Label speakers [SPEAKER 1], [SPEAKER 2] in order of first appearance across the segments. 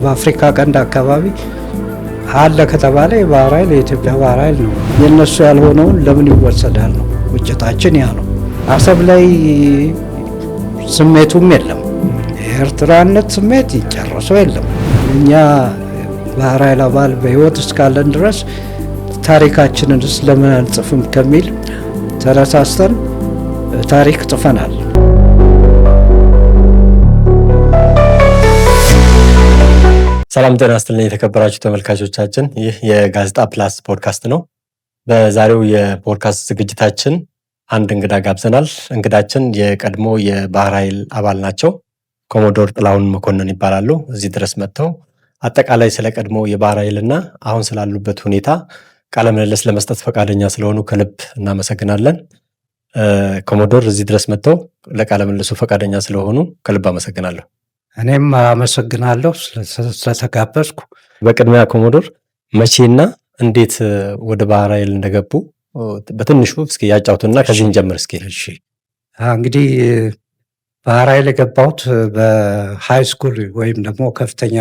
[SPEAKER 1] በአፍሪካ ቀንድ አካባቢ አለ ከተባለ የባህር ኃይል የኢትዮጵያ ባህር ኃይል ነው። የነሱ ያልሆነውን ለምን ይወሰዳል ነው ቁጭታችን። ያ ነው። አሰብ ላይ ስሜቱም የለም፣ የኤርትራነት ስሜት ይጨርሰው የለም። እኛ ባህር ኃይል አባል በህይወት እስካለን ድረስ ታሪካችንን ስለምን አንጽፍም ከሚል ተነሳስተን ታሪክ ጽፈናል።
[SPEAKER 2] ሰላም ጤና ይስጥልኝ የተከበራችሁ ተመልካቾቻችን፣ ይህ የጋዜጣ ፕላስ ፖድካስት ነው። በዛሬው የፖድካስት ዝግጅታችን አንድ እንግዳ ጋብዘናል። እንግዳችን የቀድሞ የባህር ኃይል አባል ናቸው። ኮሞዶር ጥላሁን መኮንን ይባላሉ። እዚህ ድረስ መጥተው አጠቃላይ ስለ ቀድሞ የባህር ኃይልና አሁን ስላሉበት ሁኔታ ቃለ ምልልስ ለመስጠት ፈቃደኛ ስለሆኑ ከልብ እናመሰግናለን። ኮሞዶር እዚህ ድረስ መጥተው ለቃለ ምልልሱ ፈቃደኛ ስለሆኑ ከልብ አመሰግናለሁ።
[SPEAKER 1] እኔም አመሰግናለሁ ስለተጋበዝኩ።
[SPEAKER 2] በቅድሚያ ኮሞዶር መቼና እንዴት ወደ ባህር ኃይል እንደገቡ በትንሹ እስኪ ያጫውቱና ከዚህን ጀምር እስኪ።
[SPEAKER 1] እሺ፣ እንግዲህ ባህር ኃይል የገባሁት በሃይ ስኩል ወይም ደግሞ ከፍተኛ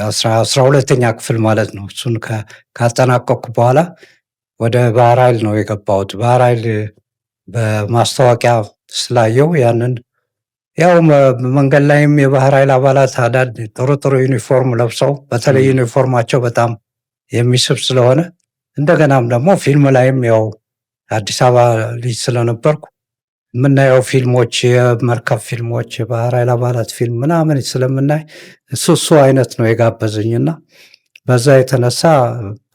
[SPEAKER 1] 12ኛ ክፍል ማለት ነው። እሱን ካጠናቀቅኩ በኋላ ወደ ባህር ኃይል ነው የገባሁት። ባህር ኃይል በማስታወቂያ ስላየው ያንን ያው መንገድ ላይም የባህር ኃይል አባላት አንዳንድ ጥሩ ዩኒፎርም ለብሰው በተለይ ዩኒፎርማቸው በጣም የሚስብ ስለሆነ እንደገናም ደግሞ ፊልም ላይም ያው አዲስ አበባ ልጅ ስለነበርኩ የምናየው ፊልሞች፣ የመርከብ ፊልሞች፣ የባህር ኃይል አባላት ፊልም ምናምን ስለምናይ እሱ አይነት ነው የጋበዘኝና በዛ የተነሳ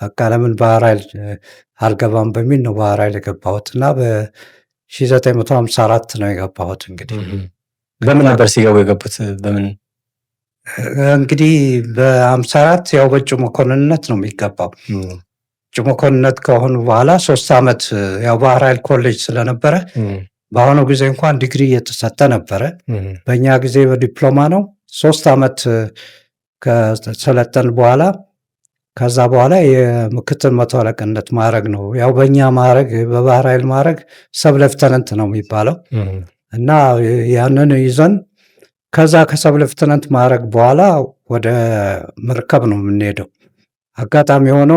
[SPEAKER 1] በቃ ለምን ባህር ኃይል አልገባም በሚል ነው ባህር ኃይል የገባሁት እና በ1954 ነው የገባሁት። እንግዲህ
[SPEAKER 2] በምን ነበር ሲገቡ የገቡት? በምን
[SPEAKER 1] እንግዲህ በ54 ያው በእጩ መኮንንነት ነው የሚገባው። እጩ መኮንንነት ከሆኑ በኋላ 3 ዓመት ያው ባህር ኃይል ኮሌጅ ስለነበረ በአሁኑ ጊዜ እንኳን ዲግሪ እየተሰጠ ነበረ። በእኛ ጊዜ በዲፕሎማ ነው። 3 ዓመት ከሰለጠን በኋላ ከዛ በኋላ የምክትል መቶ አለቅነት ማዕረግ ነው። ያው በእኛ ማዕረግ በባህር ኃይል ማዕረግ ሰብ ሌፍተናንት ነው የሚባለው እና ያንን ይዘን ከዛ ከሰብ ሌፍተናንት ማዕረግ በኋላ ወደ መርከብ ነው የምንሄደው። አጋጣሚ ሆኖ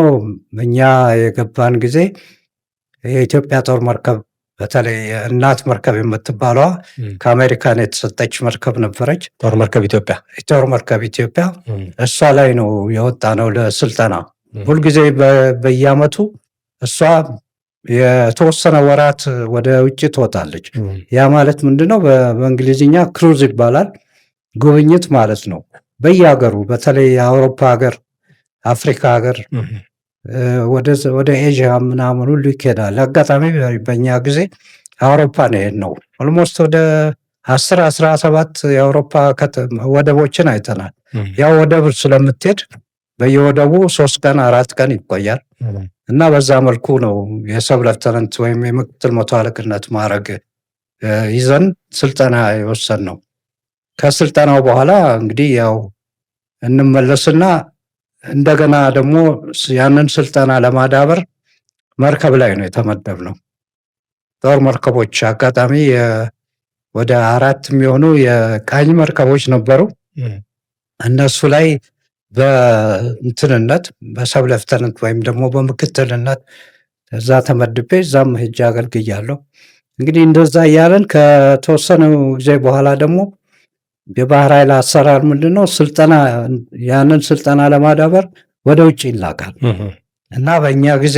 [SPEAKER 1] እኛ የገባን ጊዜ የኢትዮጵያ ጦር መርከብ በተለይ እናት መርከብ የምትባለዋ ከአሜሪካን የተሰጠች መርከብ ነበረች።
[SPEAKER 2] ጦር መርከብ ኢትዮጵያ
[SPEAKER 1] እሷ ላይ ነው የወጣ ነው ለስልጠና። ሁልጊዜ በየዓመቱ እሷ የተወሰነ ወራት ወደ ውጭ ትወጣለች። ያ ማለት ምንድነው? በእንግሊዝኛ ክሩዝ ይባላል። ጉብኝት ማለት ነው። በየሀገሩ በተለይ የአውሮፓ ሀገር፣ አፍሪካ ሀገር፣ ወደ ኤዥያ ምናምን ሁሉ ይኬዳል። አጋጣሚ በእኛ ጊዜ አውሮፓ ነው የሄድነው። ኦልሞስት ወደ 17 የአውሮፓ ወደቦችን አይተናል። ያው ወደብ ስለምትሄድ በየወደቡ 3 ቀን 4 ቀን ይቆያል እና በዛ መልኩ ነው የሰብ ሌፍተናንት ወይም የምክትል መቶ አለቅነት ማዕረግ ይዘን ስልጠና የወሰን ነው። ከስልጠናው በኋላ እንግዲህ ያው እንመለስና እንደገና ደግሞ ያንን ስልጠና ለማዳበር መርከብ ላይ ነው የተመደብነው። ጦር መርከቦች አጋጣሚ ወደ 4 የሚሆኑ የቃኝ መርከቦች ነበሩ። እነሱ ላይ በእንትንነት በሰብ ሌፍተናንት ወይም ደግሞ በምክትልነት እዛ ተመድቤ እዛም ሄጄ አገልግያለሁ። እንግዲህ እንደዛ እያለን ከተወሰነ ጊዜ በኋላ ደግሞ የባህር ኃይል አሰራር ምንድነው? ያንን ስልጠና ለማዳበር ወደ ውጭ ይላካል እና በእኛ ጊዜ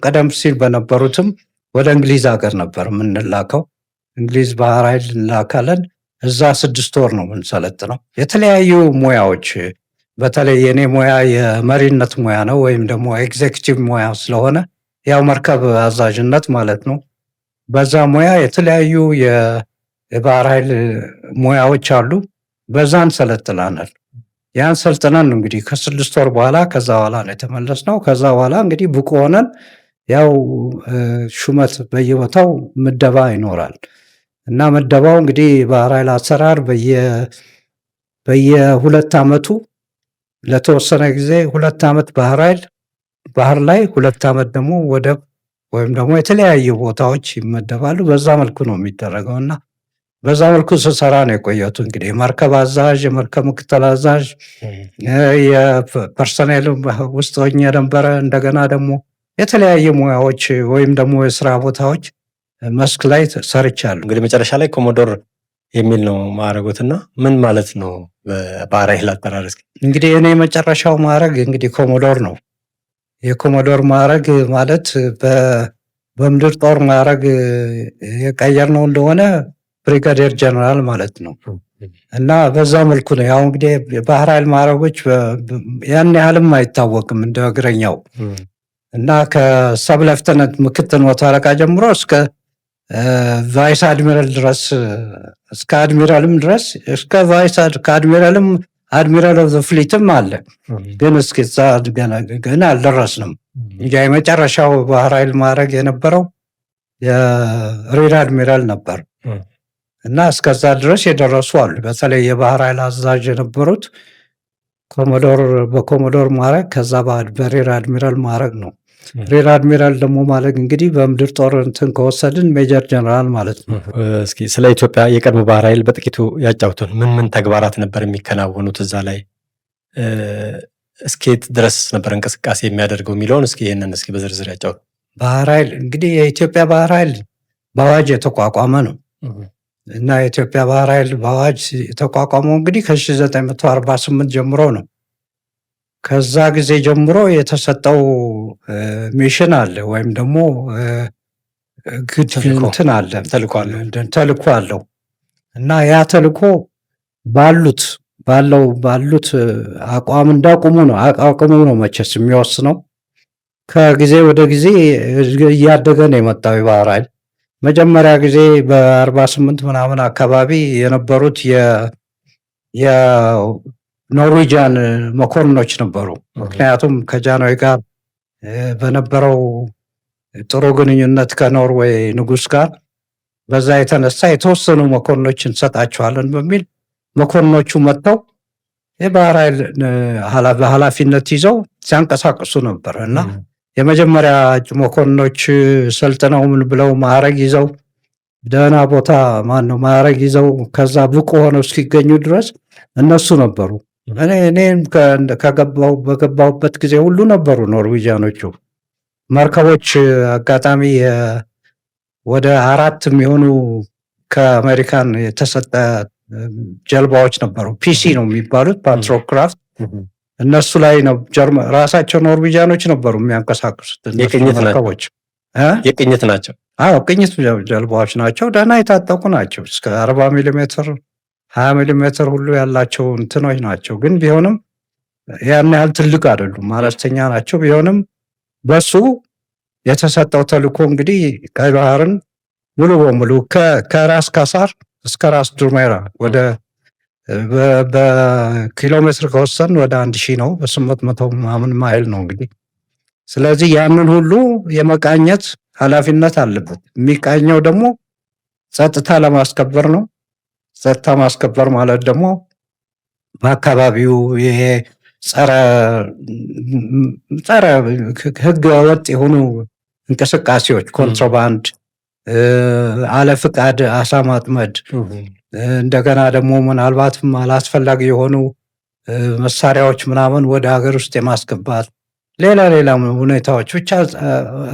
[SPEAKER 1] ቀደም ሲል በነበሩትም ወደ እንግሊዝ ሀገር ነበር የምንላከው። እንግሊዝ ባህር ኃይል እንላካለን። እዛ 6 ወር ነው የምንሰለጥነው። የተለያዩ ሙያዎች፣ በተለይ የኔ ሙያ የመሪነት ሙያ ነው ወይም ደግሞ ኤግዜክቲቭ ሙያ ስለሆነ ያው መርከብ አዛዥነት ማለት ነው። በዛ ሙያ የተለያዩ የባህር ኃይል ሙያዎች አሉ። በዛ እንሰለጥናለን። ያን ሰልጥነን እንግዲህ ከ6 ወር በኋላ ከዛ በኋላ ነው የተመለስነው። ከዛ በኋላ እንግዲህ ብቁ ሆነን ያው ሹመት በየቦታው ምደባ ይኖራል እና ምደባው እንግዲህ ባህር ኃይል አሰራር በየ2 ዓመቱ ለተወሰነ ጊዜ 2 ዓመት ባህር ላይ 2 ዓመት ደግሞ ወደብ ወይም ደግሞ የተለያዩ ቦታዎች ይመደባሉ። በዛ መልኩ ነው የሚደረገው እና በዛ መልኩ ስሰራ ነው የቆየሁት። እንግዲህ የመርከብ አዛዥ፣ የመርከብ ምክትል አዛዥ፣ የፐርሰኔል ውስጥ ሆኜ ነበረ። እንደገና ደግሞ የተለያየ ሙያዎች ወይም ደግሞ የስራ ቦታዎች መስክ ላይ ሰርቻለሁ።
[SPEAKER 2] እንግዲህ መጨረሻ ላይ ኮሞዶር የሚል ነው ማዕረጎትና ምን ማለት ነው በባህር ኃይል አጠራር?
[SPEAKER 1] እንግዲህ እኔ የመጨረሻው ማዕረግ እንግዲህ ኮሞዶር ነው። የኮሞዶር ማዕረግ ማለት በምድር ጦር ማዕረግ የቀየርነው እንደሆነ ብሪጋዴር ጀነራል ማለት ነው። እና በዛ መልኩ ነው። ያው እንግዲህ የባህር ኃይል ማዕረጎች ያን ያህልም አይታወቅም እንደ እግረኛው እና ከሰብ ሌፍተናንት ምክትል መቶ አለቃ ጀምሮ እስከ ቫይስ አድሚራል ድረስ እስከ አድሚራልም ድረስ እስከ ቫይስ ከአድሚራልም አድሚራል ኦፍ ዘ ፍሊትም አለ። ግን እስከዛ ገና አልደረስንም። የመጨረሻው ባህር ኃይል ማዕረግ የነበረው የሪር አድሚራል ነበር እና እስከዛ ድረስ የደረሱ አሉ። በተለይ የባህር ኃይል አዛዥ የነበሩት በኮሞዶር ማዕረግ ከዛ በሪር አድሚራል ማዕረግ ነው። ሪር አድሚራል ደግሞ ማለት እንግዲህ በምድር ጦር እንትን ከወሰድን ሜጀር ጀነራል ማለት ነው።
[SPEAKER 2] እስኪ ስለ ኢትዮጵያ የቀድሞ ባህር ኃይል በጥቂቱ ያጫውቱን። ምን ተግባራት ነበር የሚከናወኑት እዛ ላይ? እስኬት ድረስ ነበር እንቅስቃሴ የሚያደርገው የሚለውን እስኪ ይህንን እስኪ በዝርዝር ያጫውቱ።
[SPEAKER 1] ባህር ኃይል እንግዲህ የኢትዮጵያ ባህር ኃይል በአዋጅ የተቋቋመ ነው እና የኢትዮጵያ ባህር ኃይል በአዋጅ የተቋቋመው እንግዲህ ከ1948 ጀምሮ ነው። ከዛ ጊዜ ጀምሮ የተሰጠው ሚሽን አለ ወይም ደግሞ እንትን አለ ተልእኮ አለው እና ያ ተልእኮ ባሉት አቋም እንዳቁሙ ነው። አቋሙ ነው መቼስ የሚወስነው። ከጊዜ ወደ ጊዜ እያደገ ነው የመጣው የባህር ኃይል። መጀመሪያ ጊዜ በ48 ምናምን አካባቢ የነበሩት የኖርዌጂያን መኮንኖች ነበሩ። ምክንያቱም ከጃንሆይ ጋር በነበረው ጥሩ ግንኙነት ከኖርዌይ ንጉሥ ጋር በዛ የተነሳ የተወሰኑ መኮንኖች እንሰጣቸዋለን በሚል መኮንኖቹ መጥተው የባህር ኃይል ኃላፊነት ይዘው ሲያንቀሳቅሱ ነበር እና የመጀመሪያ መኮንኖች ሰልጥነው ምን ብለው ማዕረግ ይዘው ደህና ቦታ ማዕረግ ይዘው ከዛ ብቁ ሆነው እስኪገኙ ድረስ እነሱ ነበሩ። እኔም በገባሁበት ጊዜ ሁሉ ነበሩ ኖርዌጂያኖቹ። መርከቦች አጋጣሚ ወደ 4 የሚሆኑ ከአሜሪካን የተሰጠ ጀልባዎች ነበሩ። ፒሲ ነው የሚባሉት ፓትሮክራፍት። እነሱ ላይ ነው ራሳቸው ኖርዌጂያኖች ነበሩ የሚያንቀሳቅሱት።
[SPEAKER 2] የቅኝት ናቸው።
[SPEAKER 1] አዎ ቅኝት ጀልባዎች ናቸው። ደህና የታጠቁ ናቸው። እስከ 40 ሚሊ ሜትር 20 ሚሊ ሜትር ሁሉ ያላቸው እንትኖች ናቸው። ግን ቢሆንም ያን ያህል ትልቅ አይደሉም፣ አነስተኛ ናቸው። ቢሆንም በሱ የተሰጠው ተልእኮ እንግዲህ ቀይ ባህርን ሙሉ በሙሉ ከራስ ካሳር እስከ ራስ ዱሜራ ወደ በኪሎ ሜትር ከወሰን ወደ 1000 ነው። በ800 ምናምን ማይል ነው እንግዲህ። ስለዚህ ያንን ሁሉ የመቃኘት ኃላፊነት አለበት። የሚቃኘው ደግሞ ጸጥታ ለማስከበር ነው። ጸጥታ ማስከበር ማለት ደግሞ በአካባቢው ይሄ ጸረ ሕገ ወጥ የሆኑ እንቅስቃሴዎች፣ ኮንትሮባንድ፣ አለ ፍቃድ አሳ ማጥመድ፣ እንደገና ደግሞ ምናልባትም አላስፈላጊ የሆኑ መሳሪያዎች ምናምን ወደ ሀገር ውስጥ የማስገባት ሌላ ሁኔታዎች ብቻ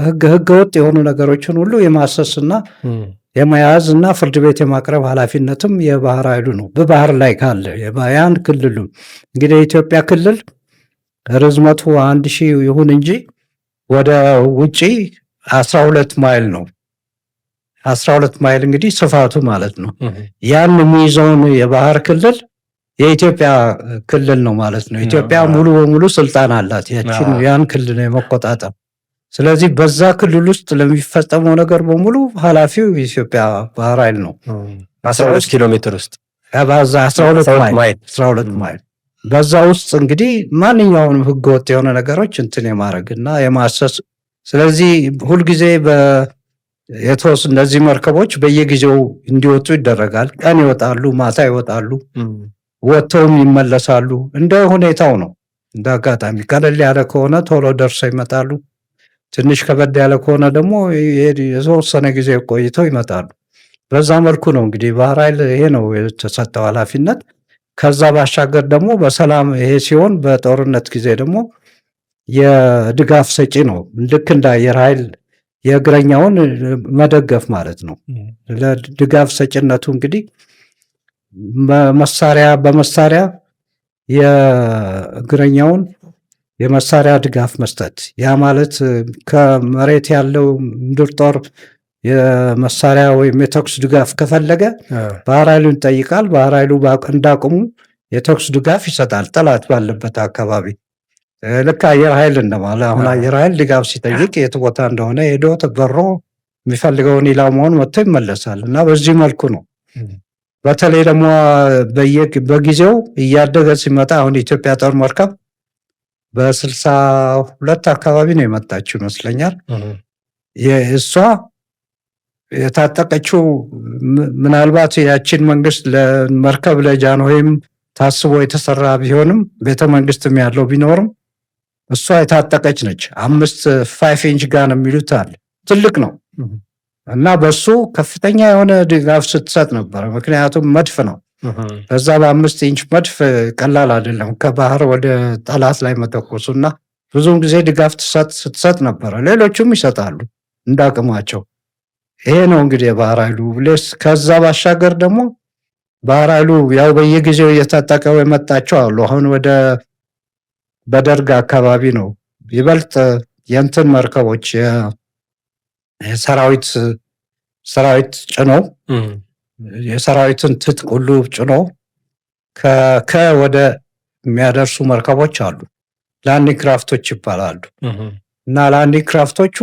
[SPEAKER 1] ሕገ ወጥ የሆኑ ነገሮችን ሁሉ የማሰስና የመያዝ እና ፍርድ ቤት የማቅረብ ኃላፊነትም የባህር ኃይሉ ነው። በባህር ላይ ካለ ያን ክልሉ እንግዲህ የኢትዮጵያ ክልል ርዝመቱ 1000 ይሁን እንጂ ወደ ውጪ 12 ማይል ነው። 12 ማይል እንግዲህ ስፋቱ ማለት ነው። ያን የሚይዘውን የባህር ክልል የኢትዮጵያ ክልል ነው ማለት ነው። ኢትዮጵያ ሙሉ በሙሉ ስልጣን አላት ያን ክልል የመቆጣጠር። ስለዚህ በዛ ክልል ውስጥ ለሚፈጸመው ነገር በሙሉ ኃላፊው የኢትዮጵያ ባህር ኃይል ነው።
[SPEAKER 2] 12 ኪሎ ሜትር ውስጥ
[SPEAKER 1] በዛ 12 ማይል በዛ ውስጥ እንግዲህ ማንኛውንም ህገወጥ የሆነ ነገሮች እንትን የማድረግና የማሰስ። ስለዚህ ሁልጊዜ እነዚህ መርከቦች በየጊዜው እንዲወጡ ይደረጋል። ቀን ይወጣሉ፣ ማታ ይወጣሉ፣ ወጥተውም ይመለሳሉ። እንደ ሁኔታው ነው። እንደ አጋጣሚ ቀለል ያለ ከሆነ ቶሎ ደርሰው ይመጣሉ። ትንሽ ከበድ ያለ ከሆነ ደግሞ የተወሰነ ጊዜ ቆይተው ይመጣሉ። በዛ መልኩ ነው እንግዲህ ባህር ኃይል ይሄ ነው የተሰጠው ኃላፊነት። ከዛ ባሻገር ደግሞ በሰላም ይሄ ሲሆን፣ በጦርነት ጊዜ ደግሞ የድጋፍ ሰጪ ነው። ልክ እንደ አየር ኃይል የእግረኛውን መደገፍ ማለት ነው። ለድጋፍ ሰጪነቱ እንግዲህ በመሳሪያ የእግረኛውን የመሳሪያ ድጋፍ መስጠት። ያ ማለት ከመሬት ያለው ምድር ጦር የመሳሪያ ወይም የተኩስ ድጋፍ ከፈለገ ባህር ኃይሉን ይጠይቃል። ባህር ኃይሉ እንዳቅሙ የተኩስ ድጋፍ ይሰጣል ጠላት ባለበት አካባቢ። ልክ አየር ኃይል እንደማለት። አሁን አየር ኃይል ድጋፍ ሲጠይቅ የት ቦታ እንደሆነ ሄዶ በሮ የሚፈልገውን ኢላማውን መጥቶ ይመለሳል። እና በዚህ መልኩ ነው። በተለይ ደግሞ በጊዜው እያደገ ሲመጣ አሁን የኢትዮጵያ ጦር መርከብ በ62 አካባቢ ነው የመጣችው ይመስለኛል። እሷ የታጠቀችው ምናልባት ያችን መንግስት ለመርከብ ለጃንሆይም ታስቦ የተሰራ ቢሆንም ቤተ መንግስትም ያለው ቢኖርም እሷ የታጠቀች ነች። 5 ኢንች ጋን የሚሉት አለ፣ ትልቅ ነው እና በሱ ከፍተኛ የሆነ ድጋፍ ስትሰጥ ነበረ። ምክንያቱም መድፍ ነው። በዛ በ5 ኢንች መድፍ ቀላል አይደለም ከባህር ወደ ጠላት ላይ መተኮሱ እና ብዙውን ጊዜ ድጋፍ ስትሰጥ ነበረ። ሌሎቹም ይሰጣሉ እንዳቅማቸው። ይሄ ነው እንግዲህ የባህር ኃይሉ ብሌስ። ከዛ ባሻገር ደግሞ ባህር ኃይሉ ያው በየጊዜው እየታጠቀው የመጣቸው አሉ። አሁን በደርግ አካባቢ ነው ይበልጥ የእንትን መርከቦች ሰራዊት ጭኖ የሰራዊትን ትጥቅ ሁሉ ጭኖ ወደ የሚያደርሱ መርከቦች አሉ። ላንዲንግ ክራፍቶች ይባላሉ። እና ላንዲንግ ክራፍቶቹ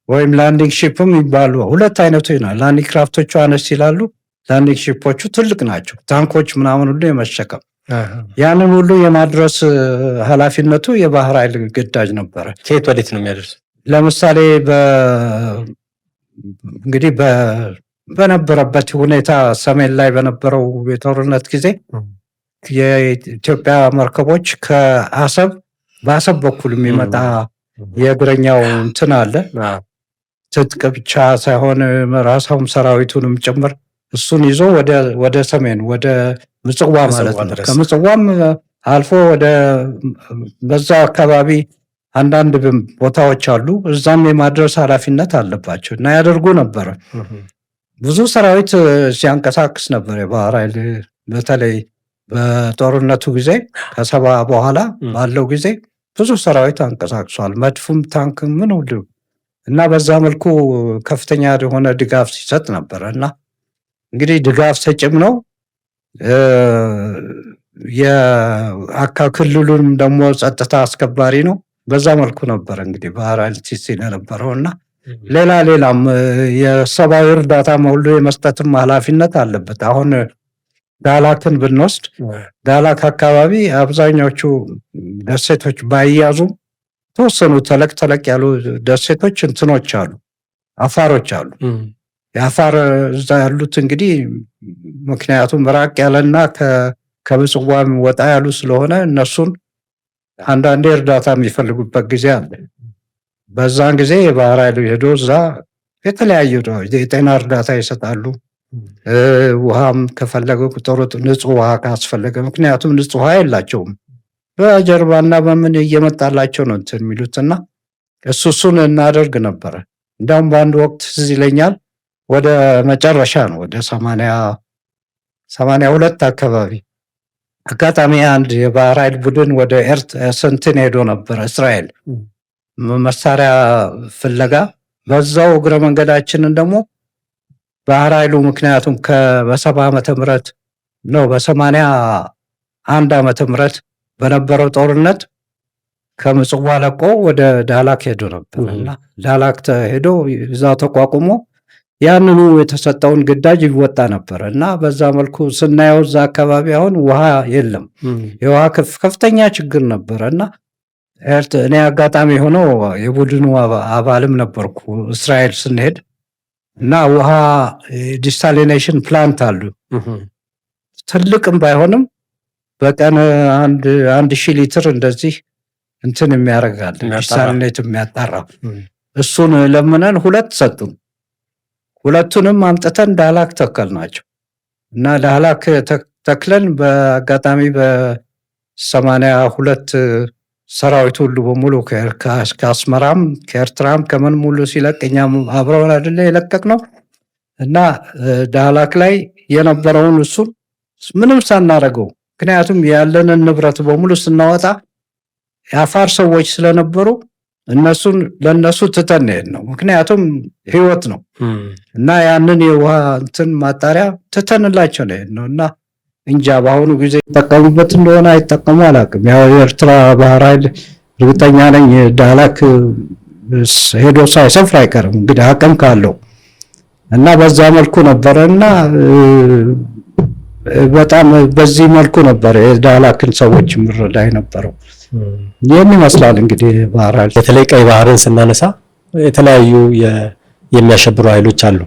[SPEAKER 1] ወይም ላንዲንግ ሺፕም ይባሉ ሁለት አይነቶች ናቸው። ላንዲንግ ክራፍቶቹ አነስ ይላሉ፣ ላንዲንግ ሺፖቹ ትልቅ ናቸው። ታንኮች ምናምን ሁሉ የመሸከም ያንን ሁሉ የማድረስ ኃላፊነቱ የባህር ኃይል ግዳጅ ነበረ።
[SPEAKER 2] ከየት ወዴት ነው የሚያደርሱ?
[SPEAKER 1] ለምሳሌ እንግዲህ በነበረበት ሁኔታ ሰሜን ላይ በነበረው የጦርነት ጊዜ የኢትዮጵያ መርከቦች በአሰብ በኩል የሚመጣ የእግረኛው እንትን አለ። ትጥቅ ብቻ ሳይሆን ራሳውም ሰራዊቱንም ጭምር እሱን ይዞ ወደ ሰሜን ወደ ምጽዋ ማለት ነው። ከምጽዋም አልፎ ወደ በዛ አካባቢ አንዳንድ ቦታዎች አሉ። እዛም የማድረስ ኃላፊነት አለባቸው እና ያደርጉ ነበረ። ብዙ ሰራዊት ሲያንቀሳቅስ ነበር የባህር ኃይል። በተለይ በጦርነቱ ጊዜ ከሰባ በኋላ ባለው ጊዜ ብዙ ሰራዊት አንቀሳቅሷል። መድፉም ታንክ ምን ሁሉ እና በዛ መልኩ ከፍተኛ የሆነ ድጋፍ ሲሰጥ ነበረ እና እንግዲህ ድጋፍ ሰጭም ነው። ክልሉንም ደግሞ ጸጥታ አስከባሪ ነው። በዛ መልኩ ነበር እንግዲህ ባህር ኃይል ሲል የነበረው እና ሌላም የሰብአዊ እርዳታ ሁሉ የመስጠትም ኃላፊነት አለበት። አሁን ዳላክን ብንወስድ ዳላክ አካባቢ አብዛኛዎቹ ደሴቶች ባይያዙም ተወሰኑ ተለቅ ያሉ ደሴቶች እንትኖች አሉ፣ አፋሮች አሉ። የአፋር እዛ ያሉት እንግዲህ ምክንያቱም ራቅ ያለና ከምጽዋም ወጣ ያሉ ስለሆነ እነሱን አንዳንዴ እርዳታ የሚፈልጉበት ጊዜ አለ። በዛን ጊዜ የባህር ኃይሉ ሄዶ እዛ የተለያዩ የጤና እርዳታ ይሰጣሉ። ውሃም ከፈለገ ቁጥሩ ንጹህ ውሃ ካስፈለገ፣ ምክንያቱም ንጹህ ውሃ የላቸውም በጀርባና በምን እየመጣላቸው ነው እንትን የሚሉትና እሱን እናደርግ ነበረ። እንዲያውም በአንድ ወቅት ትዝ ይለኛል ወደ መጨረሻ ነው ወደ 82 አካባቢ አጋጣሚ አንድ የባህር ኃይል ቡድን ወደ ስንትን ሄዶ ነበረ እስራኤል መሳሪያ ፍለጋ። በዛው እግረ መንገዳችንን ደግሞ ባህር ኃይሉ ምክንያቱም በ70 ዓመተ ምህረት ነው በ81 ዓመተ ምህረት በነበረው ጦርነት ከምጽዋ ለቆ ወደ ዳላክ ሄዶ ነበርና ዳላክ ሄዶ እዛ ተቋቁሞ ያንኑ የተሰጠውን ግዳጅ ይወጣ ነበር እና በዛ መልኩ ስናየው እዛ አካባቢ አሁን ውሃ የለም። የውሃ ከፍተኛ ችግር ነበረ እና እኔ አጋጣሚ ሆነው የቡድኑ አባልም ነበርኩ እስራኤል ስንሄድ እና ውሃ ዲሳሊኔሽን ፕላንት አሉ። ትልቅም ባይሆንም በቀን 1000 ሊትር እንደዚህ እንትን የሚያደርጋል ዲሳሊኔት የሚያጣራ። እሱን ለምነን 2 ሰጡን። ሁለቱንም አምጥተን ዳህላክ ተከል ናቸው እና ዳህላክ ተክለን በአጋጣሚ በ82 ሰራዊት ሁሉ በሙሉ ከአስመራም ከኤርትራም ከምን ሙሉ ሲለቅ እኛም አብረውን አይደለ የለቀቅነው እና ዳህላክ ላይ የነበረውን እሱን ምንም ሳናረገው ምክንያቱም ያለንን ንብረት በሙሉ ስናወጣ የአፋር ሰዎች ስለነበሩ ለነሱ ትተን ነው። ምክንያቱም ህይወት ነው እና ያንን የውሃ እንትን ማጣሪያ ትተንላቸው ነው እና እንጃ በአሁኑ ጊዜ ይጠቀሙበት እንደሆነ አይጠቀሙ አላውቅም። ያው የኤርትራ ባህር ኃይል እርግጠኛ ነኝ ዳህላክ ሄዶ ሳይሰፍር አይቀርም እንግዲህ አቅም ካለው እና በዛ መልኩ ነበረ እና በጣም በዚህ መልኩ ነበር የዳህላክን ሰዎች ምረዳ የነበረው። ይህን ይመስላል እንግዲህ ባህር ኃይል።
[SPEAKER 2] በተለይ ቀይ ባህርን ስናነሳ የተለያዩ የሚያሸብሩ ኃይሎች አሉ፣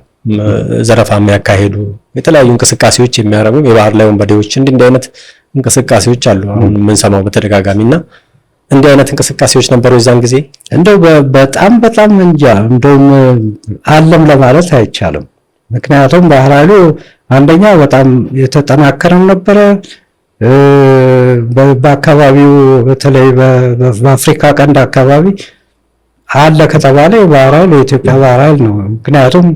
[SPEAKER 2] ዘረፋ የሚያካሄዱ የተለያዩ እንቅስቃሴዎች የሚያደርጉ የባህር ላይ ወንበዴዎች እንዲህ አይነት እንቅስቃሴዎች አሉ አሁን የምንሰማው በተደጋጋሚና እንዲህ አይነት እንቅስቃሴዎች ነበሩ የዛን ጊዜ።
[SPEAKER 1] እንደው በጣም እንጃ እንደውም አለም ለማለት አይቻልም። ምክንያቱም ባህር ኃይሉ አንደኛ በጣም የተጠናከረም ነበረ። በአካባቢው በተለይ በአፍሪካ ቀንድ አካባቢ አለ ከተባለ የባህር ኃይል የኢትዮጵያ ባህር ኃይል ነው። ምክንያቱም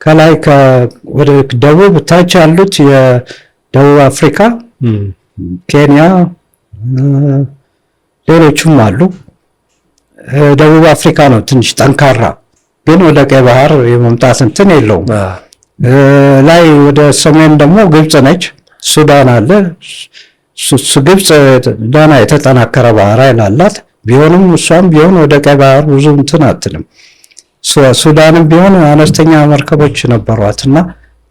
[SPEAKER 1] ከላይ ወደ ደቡብ ታች ያሉት የደቡብ አፍሪካ፣ ኬንያ፣ ሌሎችም አሉ። ደቡብ አፍሪካ ነው ትንሽ ጠንካራ፣ ግን ወደ ቀይ ባህር የመምጣት እንትን የለውም። ላይ ወደ ሰሜን ደግሞ ግብጽ ነች፣ ሱዳን አለ። ግብጽ ደህና የተጠናከረ ባህር ኃይል አላት። ቢሆንም እሷም ቢሆን ወደ ቀይ ባህር ብዙ እንትን አትልም። ሱዳንም ቢሆን አነስተኛ መርከቦች ነበሯትና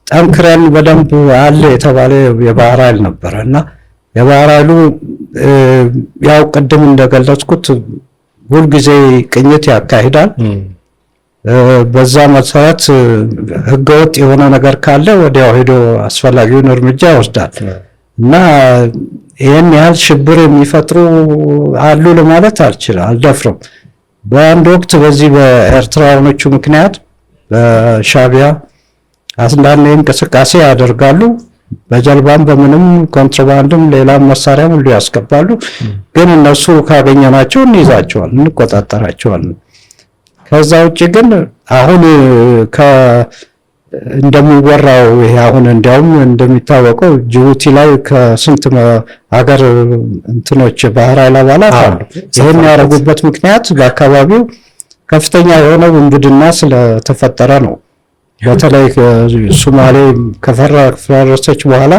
[SPEAKER 1] ጠንክረን በደንብ አለ የተባለ የባህር ኃይል ነበረ እና የባህር ኃይሉ ያው ቅድም እንደገለጽኩት ሁልጊዜ ቅኝት ያካሂዳል። በዛ መሰረት ህገወጥ የሆነ ነገር ካለ ወዲያው ሄዶ አስፈላጊውን እርምጃ ይወስዳል እና ይህን ያህል ሽብር የሚፈጥሩ አሉ ለማለት አልደፍርም። በአንድ ወቅት በዚህ በኤርትራውያኖቹ ምክንያት በሻዕቢያ አንዳንድ እንቅስቃሴ ያደርጋሉ። በጀልባም በምንም ኮንትሮባንድም ሌላም መሳሪያም ሁሉ ያስገባሉ። ግን እነሱ ካገኘናቸው እንይዛቸዋል፣ እንቆጣጠራቸዋለን። ከዛ ውጭ ግን አሁን እንደሚወራው ይሄ አሁን እንዲያውም እንደሚታወቀው ጅቡቲ ላይ ከስንት ሀገር እንትኖች ባህር ኃይል አባላት አሉ። ይህን ያደረጉበት ምክንያት በአካባቢው ከፍተኛ የሆነ ውንብድና ስለተፈጠረ ነው። በተለይ ሶማሌ ከፈረሰች በኋላ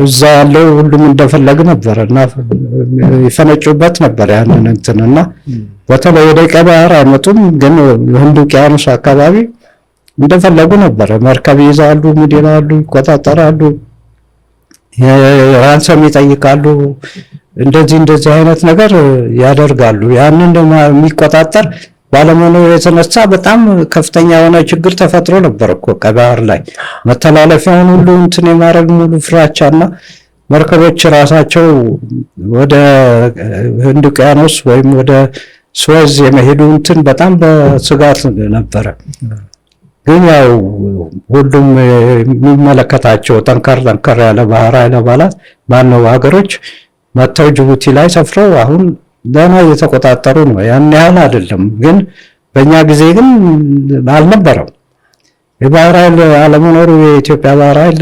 [SPEAKER 1] እዛ ያለው ሁሉም እንደፈለግ ነበር እና ይፈነጩበት ነበር ያንን እንትንና በተለይ ወደ ቀይ ባህር አይመጡም፣ ግን ህንድ ውቅያኖስ አካባቢ እንደፈለጉ ነበር። መርከብ ይዛሉ፣ ምን ይላሉ፣ ይቆጣጠራሉ፣ ራንሰም ይጠይቃሉ፣ እንደዚህ አይነት ነገር ያደርጋሉ። ያንን የሚቆጣጠር ባለመኖር የተነሳ በጣም ከፍተኛ የሆነ ችግር ተፈጥሮ ነበር እኮ ቀይ ባህር ላይ መተላለፊያውን ሁሉ እንትን የማድረግ ሙሉ ፍራቻና መርከቦች ራሳቸው ወደ ህንድ ውቅያኖስ ወይም ወደ ስዌዝ የመሄዱ እንትን በጣም በስጋት ነበረ። ግን ያው ሁሉም የሚመለከታቸው ጠንከር ያለ ባህር ኃይል አባላት ማነው ሀገሮች መጥተው ጅቡቲ ላይ ሰፍረው አሁን ደህና እየተቆጣጠሩ ነው። ያን ያህል አይደለም፣ ግን በእኛ ጊዜ ግን አልነበረም። የባህር ኃይል አለመኖሩ የኢትዮጵያ ባህር ኃይል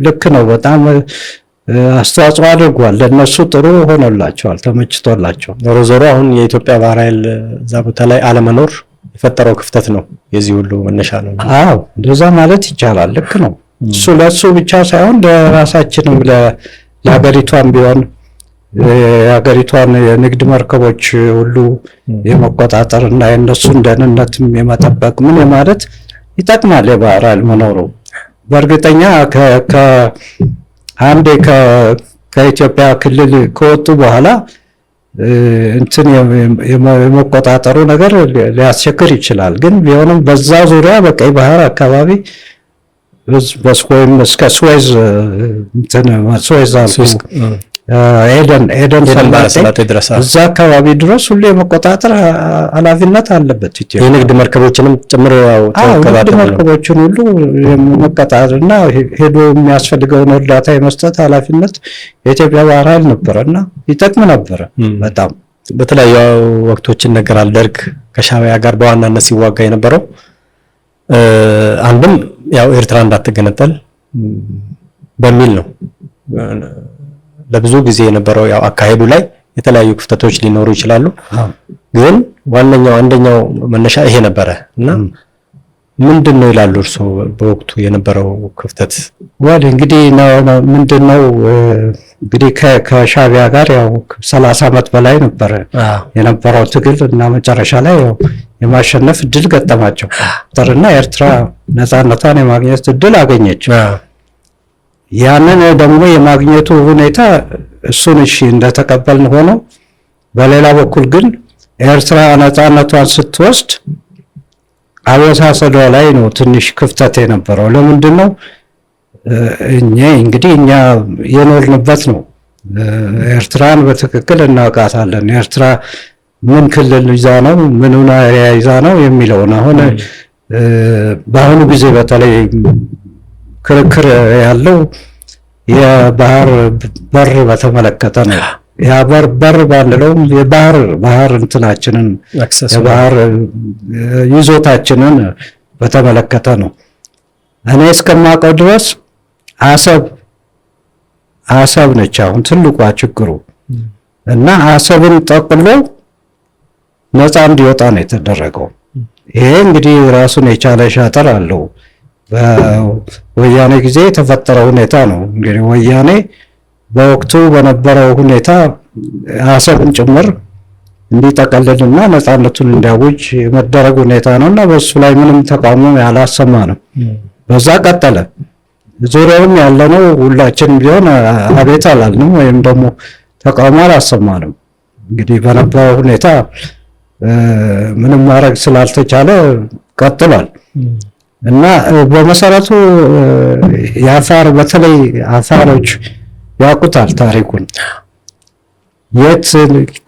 [SPEAKER 1] ልክ ነው፣ በጣም አስተዋጽኦ አድርጓል። ለእነሱ ጥሩ ሆኖላቸዋል፣ ተመችቶላቸዋል።
[SPEAKER 2] ዞሮ ዞሮ አሁን የኢትዮጵያ ባህር ኃይል እዛ ቦታ ላይ አለመኖር የፈጠረው ክፍተት ነው፣ የዚህ ሁሉ መነሻ ነው።
[SPEAKER 1] አዎ እንደዛ ማለት ይቻላል። ልክ ነው። እሱ ለእሱ ብቻ ሳይሆን ለራሳችንም ለሀገሪቷም ቢሆን የሀገሪቷን የንግድ መርከቦች ሁሉ የመቆጣጠር እና የእነሱን ደህንነትም የመጠበቅ ምን ማለት ይጠቅማል የባህር ኃይል መኖሩ። በእርግጠኛ አንዴ ከኢትዮጵያ ክልል ከወጡ በኋላ እንትን የመቆጣጠሩ ነገር ሊያስቸግር ይችላል። ግን ቢሆንም በዛ ዙሪያ በቀይ ባህር አካባቢ ወይም እስከ ስዌዝ ኤደን ሰላጤ
[SPEAKER 2] ድረስ
[SPEAKER 1] እዛ አካባቢ ድረስ ሁሉ የመቆጣጠር ኃላፊነት አለበት። ኢትዮጵያ
[SPEAKER 2] የንግድ መርከቦችንም ጭምር
[SPEAKER 1] ንግድ መርከቦችን ሁሉ የመቆጣጠር እና ሄዶ የሚያስፈልገውን እርዳታ የመስጠት ኃላፊነት የኢትዮጵያ ባህር ኃይል ነበረ እና ይጠቅም ነበረ በጣም።
[SPEAKER 2] በተለያዩ ወቅቶች ይነገራል ደርግ ከሻዕቢያ ጋር በዋናነት ሲዋጋ የነበረው አንድም ያው ኤርትራ እንዳትገነጠል በሚል ነው። ለብዙ ጊዜ የነበረው ያው አካሄዱ ላይ የተለያዩ ክፍተቶች ሊኖሩ ይችላሉ። ግን አንደኛው መነሻ ይሄ ነበረ እና ምንድነው ይላሉ እርስዎ በወቅቱ የነበረው ክፍተት?
[SPEAKER 1] ወደ እንግዲህ ምንድነው እንግዲህ ከሻዕቢያ ጋር ያው 30 ዓመት በላይ ነበረ የነበረው ትግል እና መጨረሻ ላይ ያው የማሸነፍ እድል ገጠማቸው እና ኤርትራ ነፃነቷን የማግኘት እድል አገኘች። ያንን ደግሞ የማግኘቱ ሁኔታ እሱን እሺ እንደተቀበልን ሆኖ በሌላ በኩል ግን ኤርትራ ነፃነቷን ስትወስድ አወሳሰዷ ላይ ነው ትንሽ ክፍተት የነበረው። ለምንድን ነው? እኛ የኖርንበት ነው። ኤርትራን በትክክል እናውቃታለን። ኤርትራ ምን ክልል ይዛ ነው፣ ምኑን ኤሪያ ይዛ ነው የሚለውን አሁን በአሁኑ ጊዜ በተለይ ክርክር ያለው የባህር በር በተመለከተ ነው። ያ በር ባንለውም የባህር እንትናችንን የባህር ይዞታችንን በተመለከተ ነው። እኔ እስከማውቀው ድረስ አሰብ ነች አሁን ትልቋ ችግሩ እና አሰብን ጠቅሎ ነፃ እንዲወጣ ነው የተደረገው። ይሄ እንግዲህ ራሱን የቻለ ሻጥር አለው። በወያኔ ጊዜ የተፈጠረ ሁኔታ ነው። እንግዲህ ወያኔ በወቅቱ በነበረው ሁኔታ አሰብን ጭምር እንዲጠቀልልና ነፃነቱን እንዲያውጅ የመደረግ ሁኔታ ነውና በሱ ላይ ምንም ተቃውሞ ያላሰማ ነው። በዛ ቀጠለ። ዙሪያውም ያለነው ሁላችንም ቢሆን አቤት አላልንም ወይም ደግሞ ተቃውሞ አላሰማንም። እንግዲህ በነበረው ሁኔታ ምንም ማድረግ ስላልተቻለ ቀጥሏል እና በመሰረቱ የአፋር በተለይ አፋሮች ያውቁታል ታሪኩን። የት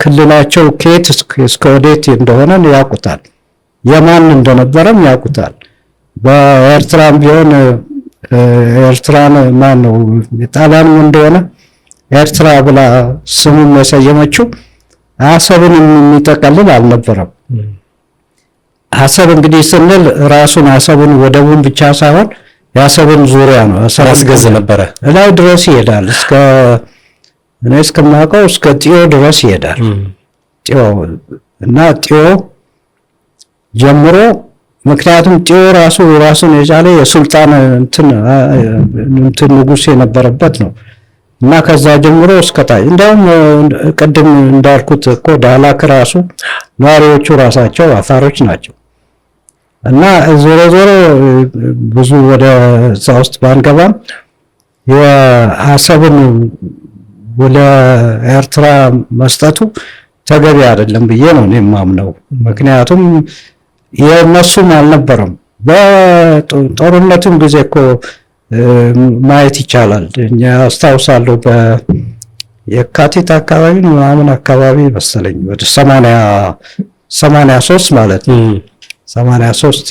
[SPEAKER 1] ክልላቸው ከየት እስከ ወዴት እንደሆነ ያውቁታል። የማን እንደነበረም ያውቁታል። በኤርትራም ቢሆን ኤርትራን ማን ነው ጣሊያንም እንደሆነ ኤርትራ ብላ ስሙን የሰየመችው አሰብን የሚጠቀልል አልነበረም። አሰብ እንግዲህ ስንል ራሱን አሰብን ወደቡን ብቻ ሳይሆን የአሰብን ዙሪያ ነው።
[SPEAKER 2] አስገዝ ነበረ
[SPEAKER 1] ላይ ድረስ ይሄዳል። እኔ እስከማውቀው እስከ ጢዮ ድረስ ይሄዳል። ጢዮ ጀምሮ ምክንያቱም ጢዮ ራሱን የቻለ የሱልጣን እንትን ንጉስ የነበረበት ነው እና ከዛ ጀምሮ እስከታይ እንደውም ቅድም እንዳልኩት እኮ ዳህላክ ራሱ ነዋሪዎቹ ራሳቸው አፋሮች ናቸው። እና ዞሮ ብዙ ወደ እዛ ውስጥ ባንገባም የአሰብን ወደ ኤርትራ መስጠቱ ተገቢ አይደለም ብዬ ነው እኔ የማምነው። ምክንያቱም የነሱም አልነበረም። በጦርነቱም ጊዜ እኮ ማየት ይቻላል። እኛ አስታውሳለሁ በየካቲት አካባቢ ምናምን አካባቢ መሰለኝ ወደ 83 ማለት ነው 83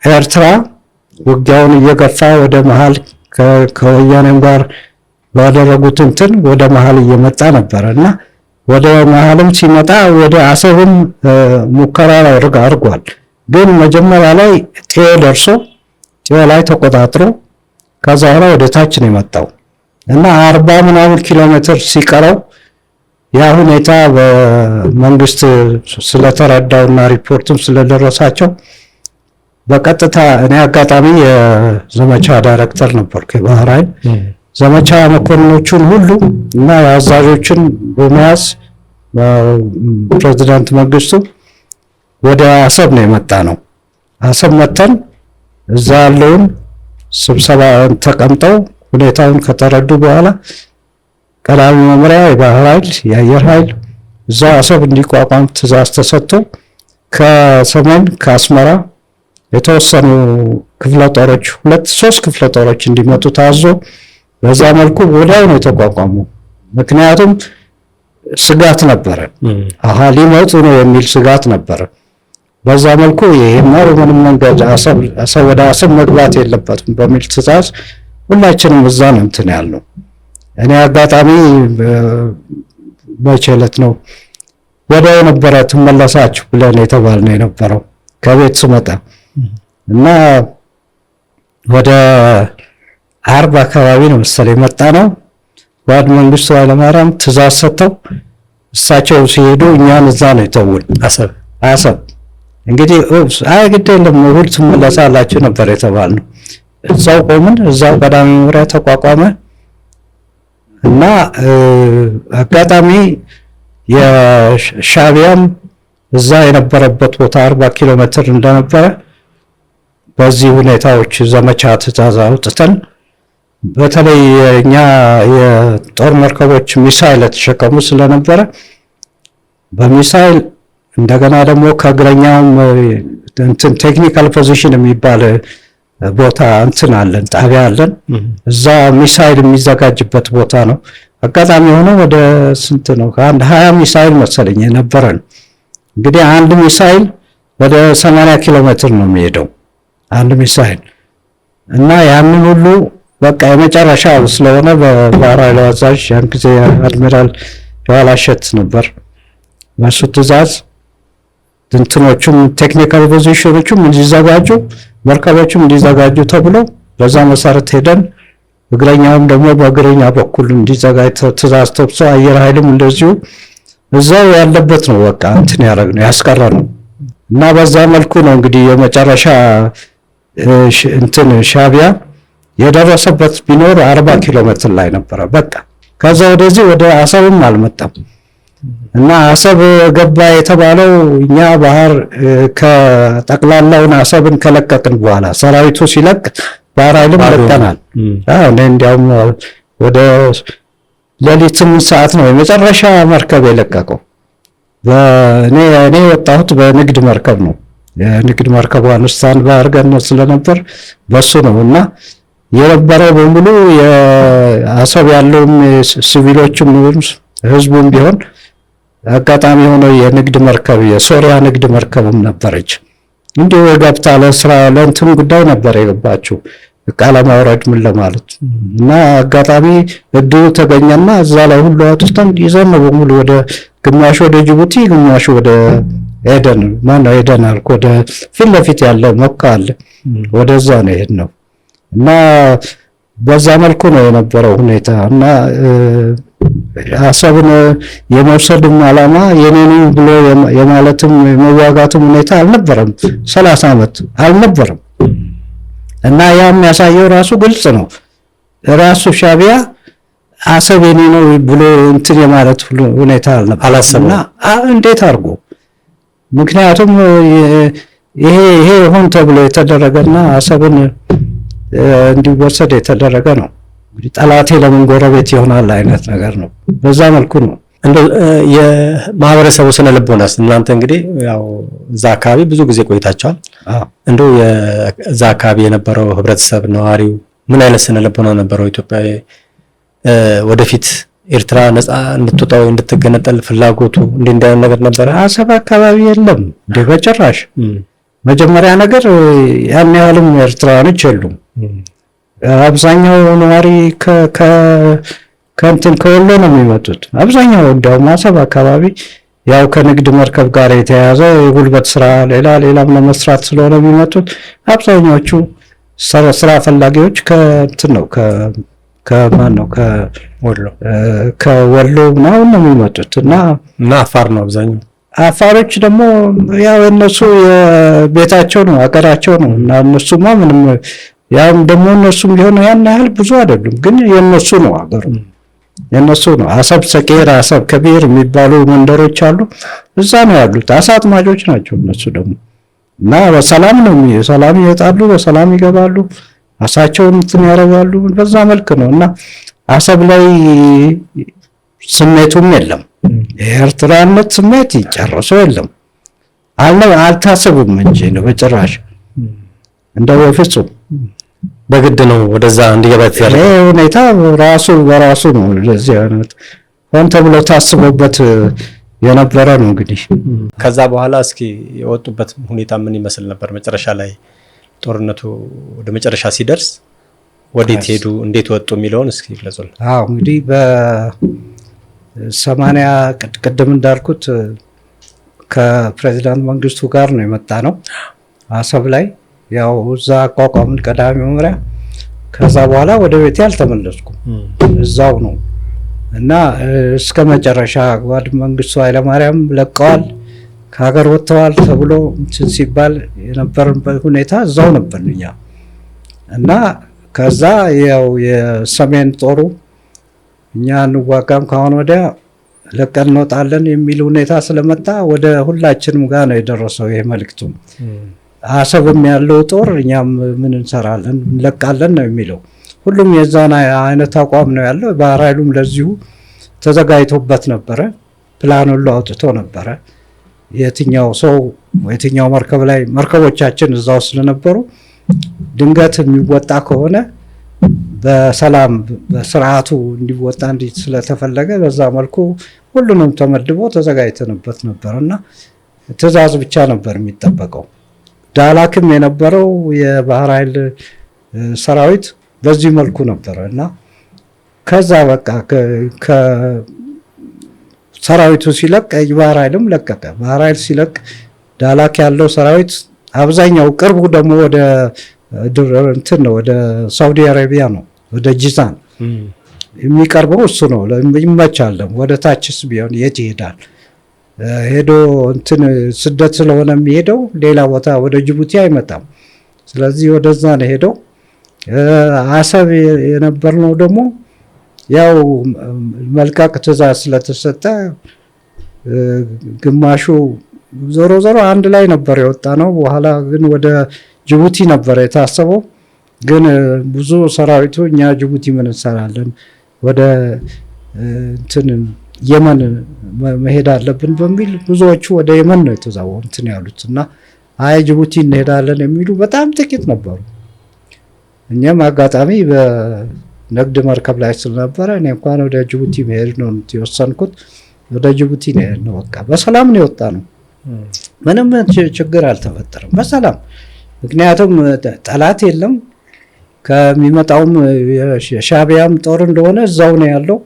[SPEAKER 1] የኤርትራ ውጊያውን እየገፋ ወደ መሃል ከወያኔም ጋር ባደረጉት እንትን ወደ መሃል እየመጣ ነበር እና ወደ መሃልም ሲመጣ ወደ አሰብም ሙከራ አድርጓል። ግን መጀመሪያ ላይ ጢዮ ደርሶ ጢዮ ላይ ተቆጣጥሮ ከዛ በኋላ ወደ ታች ነው የመጣው እና 40 ምናምን ኪሎ ሜትር ሲቀረው ያ ሁኔታ በመንግስት ስለተረዳውና ሪፖርትም ስለደረሳቸው በቀጥታ እኔ አጋጣሚ የዘመቻ ዳይሬክተር ነበርኩ የባህር ኃይል ዘመቻ መኮንኖቹን ሁሉ እና አዛዦችን በመያዝ ፕሬዝዳንት መንግስቱ ወደ አሰብ ነው የመጣ ነው። አሰብ መተን እዛ ያለውን ስብሰባ ተቀምጠው ሁኔታውን ከተረዱ በኋላ ቀዳሚ መምሪያ የባህር ኃይል የአየር ኃይል እዛ አሰብ እንዲቋቋም ትእዛዝ ተሰጥቶ ከሰሜን ከአስመራ የተወሰኑ ክፍለ ጦሮች 2-3 ክፍለ ጦሮች እንዲመጡ ታዞ በዛ መልኩ ወዲያው ነው የተቋቋሙ። ምክንያቱም ስጋት ነበረ፣ ሊመጡ ነው የሚል ስጋት ነበረ። በዛ መልኩ ይሄማ በምንም መንገድ ወደ አሰብ መግባት የለበትም በሚል ትዕዛዝ ሁላችንም እዛ ነው እንትን ያልነው። እኔ አጋጣሚ መቼ ዕለት ነው ወዲያው ነበረ ትመለሳችሁ ብለን የተባልነው የነበረው ከቤት ስመጣ እና ወደ 40 አካባቢ ነው መሰለኝ መጣ ነው። ጓድ መንግስቱ ኃይለማርያም ትዕዛዝ ሰጥተው እሳቸው ሲሄዱ እኛን እዛ ነው የተውል አሰብ እንግዲህ ግድ የለም እሑድ ትመለሳላችሁ ነበር የተባልነው። እዛው ቆምን። እዛው ቀዳሚ መምሪያ ተቋቋመ እና አጋጣሚ የሻዕቢያም እዛ የነበረበት ቦታ 40 ኪሎ ሜትር እንደነበረ በዚህ ሁኔታዎች ዘመቻ ትዕዛዝ አውጥተን በተለይ እኛ የጦር መርከቦች ሚሳይል የተሸከሙ ስለነበረ በሚሳይል እንደገና ደግሞ ከእግረኛውም እንትን ቴክኒካል ፖዚሽን የሚባል ቦታ እንትን አለን፣ ጣቢያ አለን። እዛ ሚሳይል የሚዘጋጅበት ቦታ ነው። አጋጣሚ ሆኖ ወደ ስንት ነው ከአንድ 20 ሚሳይል መሰለኝ የነበረን። እንግዲህ አንድ ሚሳይል ወደ 80 ኪሎ ሜትር ነው የሚሄደው አንድ ሚሳይል እና ያንን ሁሉ በቃ የመጨረሻ ስለሆነ በባህር ኃይል አዛዥ ያን ጊዜ አድሚራል የዋላሸት ነበር። በሱ ትዕዛዝ እንትኖቹም ቴክኒካል ፖዚሽኖቹም እንዲዘጋጁ መርከቦቹም እንዲዘጋጁ ተብሎ በዛ መሰረት ሄደን እግረኛውም ደግሞ በእግረኛ በኩል እንዲዘጋጅ ትዕዛዝ ተብሶ አየር ኃይልም እንደዚሁ እዛው ያለበት ነው በቃ እንትን ያደረግነው ያስቀረነው እና በዛ መልኩ ነው እንግዲህ የመጨረሻ እንትን ሻዕቢያ የደረሰበት ቢኖር 40 ኪሎ ሜትር ላይ ነበረ። በቃ ከዛ ወደዚህ ወደ አሰብም አልመጣም እና አሰብ ገባ የተባለው እኛ ባህር ከጠቅላላውን አሰብን ከለቀቅን በኋላ ሰራዊቱ ሲለቅ ባህር ኃይልም ለቀናል። እኔ እንዲያውም ወደ ሌሊት 8 ሰዓት ነው የመጨረሻ መርከብ የለቀቀው። እኔ የወጣሁት በንግድ መርከብ ነው። የንግድ መርከቧን ስታንድ ባይ አድርገን ስለነበር በሱ ነው እና የነበረው በሙሉ የአሰብ ያለውም ሲቪሎችም ህዝቡም ቢሆን አጋጣሚ ሆኖ የንግድ መርከብ የሶሪያ ንግድ መርከብም ነበረች። እንዲሁ ገብታ ለስራ ለእንትን ጉዳይ ነበር የገባችው ዕቃ ለማውረድ ምን ለማለት እና አጋጣሚ እድሉ ተገኘና እዛ ላይ ሁሉ አውጥተን ይዘን ነው በሙሉ ወደ ግማሽ ወደ ጅቡቲ ግማሽ ወደ ኤደን ማነው ኤደን አልኩ ወደ ፊት ለፊት ያለ ሞካ አለ ወደዛ ነው የሄድነው እና በዛ መልኩ ነው የነበረው ሁኔታ እና አሰብን የመውሰድም ዓላማ የኔኑ ብሎ የማለትም የመዋጋትም ሁኔታ አልነበረም። 30 ዓመት አልነበረም እና ያ የሚያሳየው ራሱ ግልጽ ነው። ራሱ ሻዕቢያ አሰብ የኔ ነው ብሎ እንትን የማለት ሁኔታ አላሰብና እንዴት አድርጎ ምክንያቱም ይሄ ሆን ተብሎ የተደረገና አሰብን እንዲወሰድ የተደረገ ነው። እንግዲህ ጠላቴ ለምን ጎረቤት ይሆናል አይነት ነገር ነው። በዛ መልኩ ነው
[SPEAKER 2] እንደው የማህበረሰቡ ስነ ልቦናስ እናንተ እንግዲህ ያው እዛ አካባቢ ብዙ ጊዜ ቆይታችኋል። እንደው የዛ አካባቢ የነበረው ህብረተሰብ ነዋሪው ምን አይነት ስነ ልቦና ነበረው? ኢትዮጵያዊ ወደፊት ኤርትራ ነፃ እንድትወጣ ወይ እንድትገነጠል ፍላጎቱ እንደ ነገር ነበረ?
[SPEAKER 1] አሰብ አካባቢ የለም እንደ በጭራሽ። መጀመሪያ ነገር ያን ያህልም ኤርትራውያኖች የሉም። አብዛኛው ነዋሪ ከእንትን ከወሎ ነው የሚመጡት። አብዛኛው እንደውም አሰብ አካባቢ ያው ከንግድ መርከብ ጋር የተያያዘ የጉልበት ስራ ሌላም ለመስራት ስለሆነ የሚመጡት አብዛኛዎቹ ስራ ፈላጊዎች ከእንትን ነው ከማን ነው ከወሎ ምናምን ነው የሚመጡት እና
[SPEAKER 2] አፋር ነው አብዛኛው።
[SPEAKER 1] አፋሮች ደግሞ ያው እነሱ የቤታቸው ነው አገራቸው ነው እና እነሱማ ምንም ያም ደግሞ እነሱም ቢሆን ያን ያህል ብዙ አይደሉም፣ ግን የነሱ ነው አገሩ የነሱ ነው። አሰብ ሰቄር፣ አሰብ ከቢር የሚባሉ መንደሮች አሉ፣ እዛ ነው ያሉት። አሳ አጥማጆች ናቸው እነሱ ደግሞ እና በሰላም ነው ሰላም ይወጣሉ፣ በሰላም ይገባሉ፣ አሳቸውን እንትን ያደርጋሉ። በዛ መልክ ነው እና አሰብ ላይ ስሜቱም የለም፣ የኤርትራነት ስሜት ይጨርሶ የለም። አልታሰብም እንጂ ነው በጭራሽ እንደው በፍጹም
[SPEAKER 2] በግድ ነው ወደዛ እንዲገባ የተደረገ።
[SPEAKER 1] ይሄ ሁኔታ በራሱ ነው ለዚህ አይነት ሆን ተብሎ ታስቦበት የነበረ ነው። እንግዲህ
[SPEAKER 2] ከዛ በኋላ እስኪ የወጡበት ሁኔታ ምን ይመስል ነበር? መጨረሻ ላይ ጦርነቱ ወደ መጨረሻ ሲደርስ ወዴት ሄዱ፣ እንዴት ወጡ የሚለውን እስኪ ግለጹልን።
[SPEAKER 1] አዎ እንግዲህ በ80 ቅድም እንዳልኩት ከፕሬዚዳንት መንግስቱ ጋር ነው የመጣ ነው አሰብ ላይ ያው እዛ አቋቋምን ቀዳሚ መምሪያ። ከዛ በኋላ ወደ ቤቴ አልተመለስኩም፣ እዛው ነው እና እስከ መጨረሻ ጓድ መንግስቱ ኃይለማርያም ለቀዋል፣ ከሀገር ወጥተዋል ተብሎ እንትን ሲባል የነበረበት ሁኔታ እዛው ነበር እኛ እና ከዛ ያው የሰሜን ጦሩ እኛ እንዋጋም ካሁን ወዲያ ለቀን እንወጣለን የሚል ሁኔታ ስለመጣ ወደ ሁላችንም ጋር ነው የደረሰው ይሄ መልእክቱ። አሰብም ያለው ጦር እኛም ምን እንሰራለን እንለቃለን ነው የሚለው። ሁሉም የዛን አይነት አቋም ነው ያለው። ባህር ኃይሉም ለዚሁ ተዘጋጅቶበት ነበረ። ፕላን ሁሉ አውጥቶ ነበረ። የትኛው ሰው የትኛው መርከብ ላይ መርከቦቻችን እዛው ስለነበሩ ድንገት የሚወጣ ከሆነ በሰላም በስርዓቱ እንዲወጣ ስለተፈለገ በዛ መልኩ ሁሉንም ተመድቦ ተዘጋጅተንበት ነበር እና ትዕዛዝ ብቻ ነበር የሚጠበቀው። ዳላክም የነበረው የባህር ኃይል ሰራዊት በዚህ መልኩ ነበረ እና ከዛ በቃ ሰራዊቱ ሲለቅ የባህር ኃይልም ለቀቀ። ባህር ኃይል ሲለቅ ዳላክ ያለው ሰራዊት አብዛኛው ቅርቡ ደግሞ ወደ እንትን ነው ወደ ሳውዲ አረቢያ ነው፣ ወደ ጂዛን የሚቀርበው እሱ ነው። ይመቻል። ወደ ታችስ ቢሆን የት ይሄዳል? ሄዶ እንትን ስደት ስለሆነ የሚሄደው ሌላ ቦታ ወደ ጅቡቲ አይመጣም። ስለዚህ ወደዛ ነው ሄደው። አሰብ የነበርነው ደግሞ ያው መልቀቅ ትዕዛዝ ስለተሰጠ ግማሹ ዞሮ አንድ ላይ ነበር የወጣ ነው። በኋላ ግን ወደ ጅቡቲ ነበር የታሰበው። ግን ብዙ ሰራዊቱ እኛ ጅቡቲ ምን እንሰራለን ወደ እንትን የመን መሄድ አለብን በሚል ብዙዎቹ ወደ የመን ነው የተዛወሩ እንትን ያሉት እና አይ ጅቡቲ እንሄዳለን የሚሉ በጣም ጥቂት ነበሩ። እኛም አጋጣሚ በንግድ መርከብ ላይ ስለነበረ እኔ እንኳን ወደ ጅቡቲ መሄድ ነው የወሰንኩት። ወደ ጅቡቲ ነው በቃ በሰላም ነው የወጣ ነው። ምንም ችግር አልተፈጠረም በሰላም። ምክንያቱም ጠላት የለም። ከሚመጣውም የሻዕቢያም ጦር እንደሆነ እዛው ነው ያለው።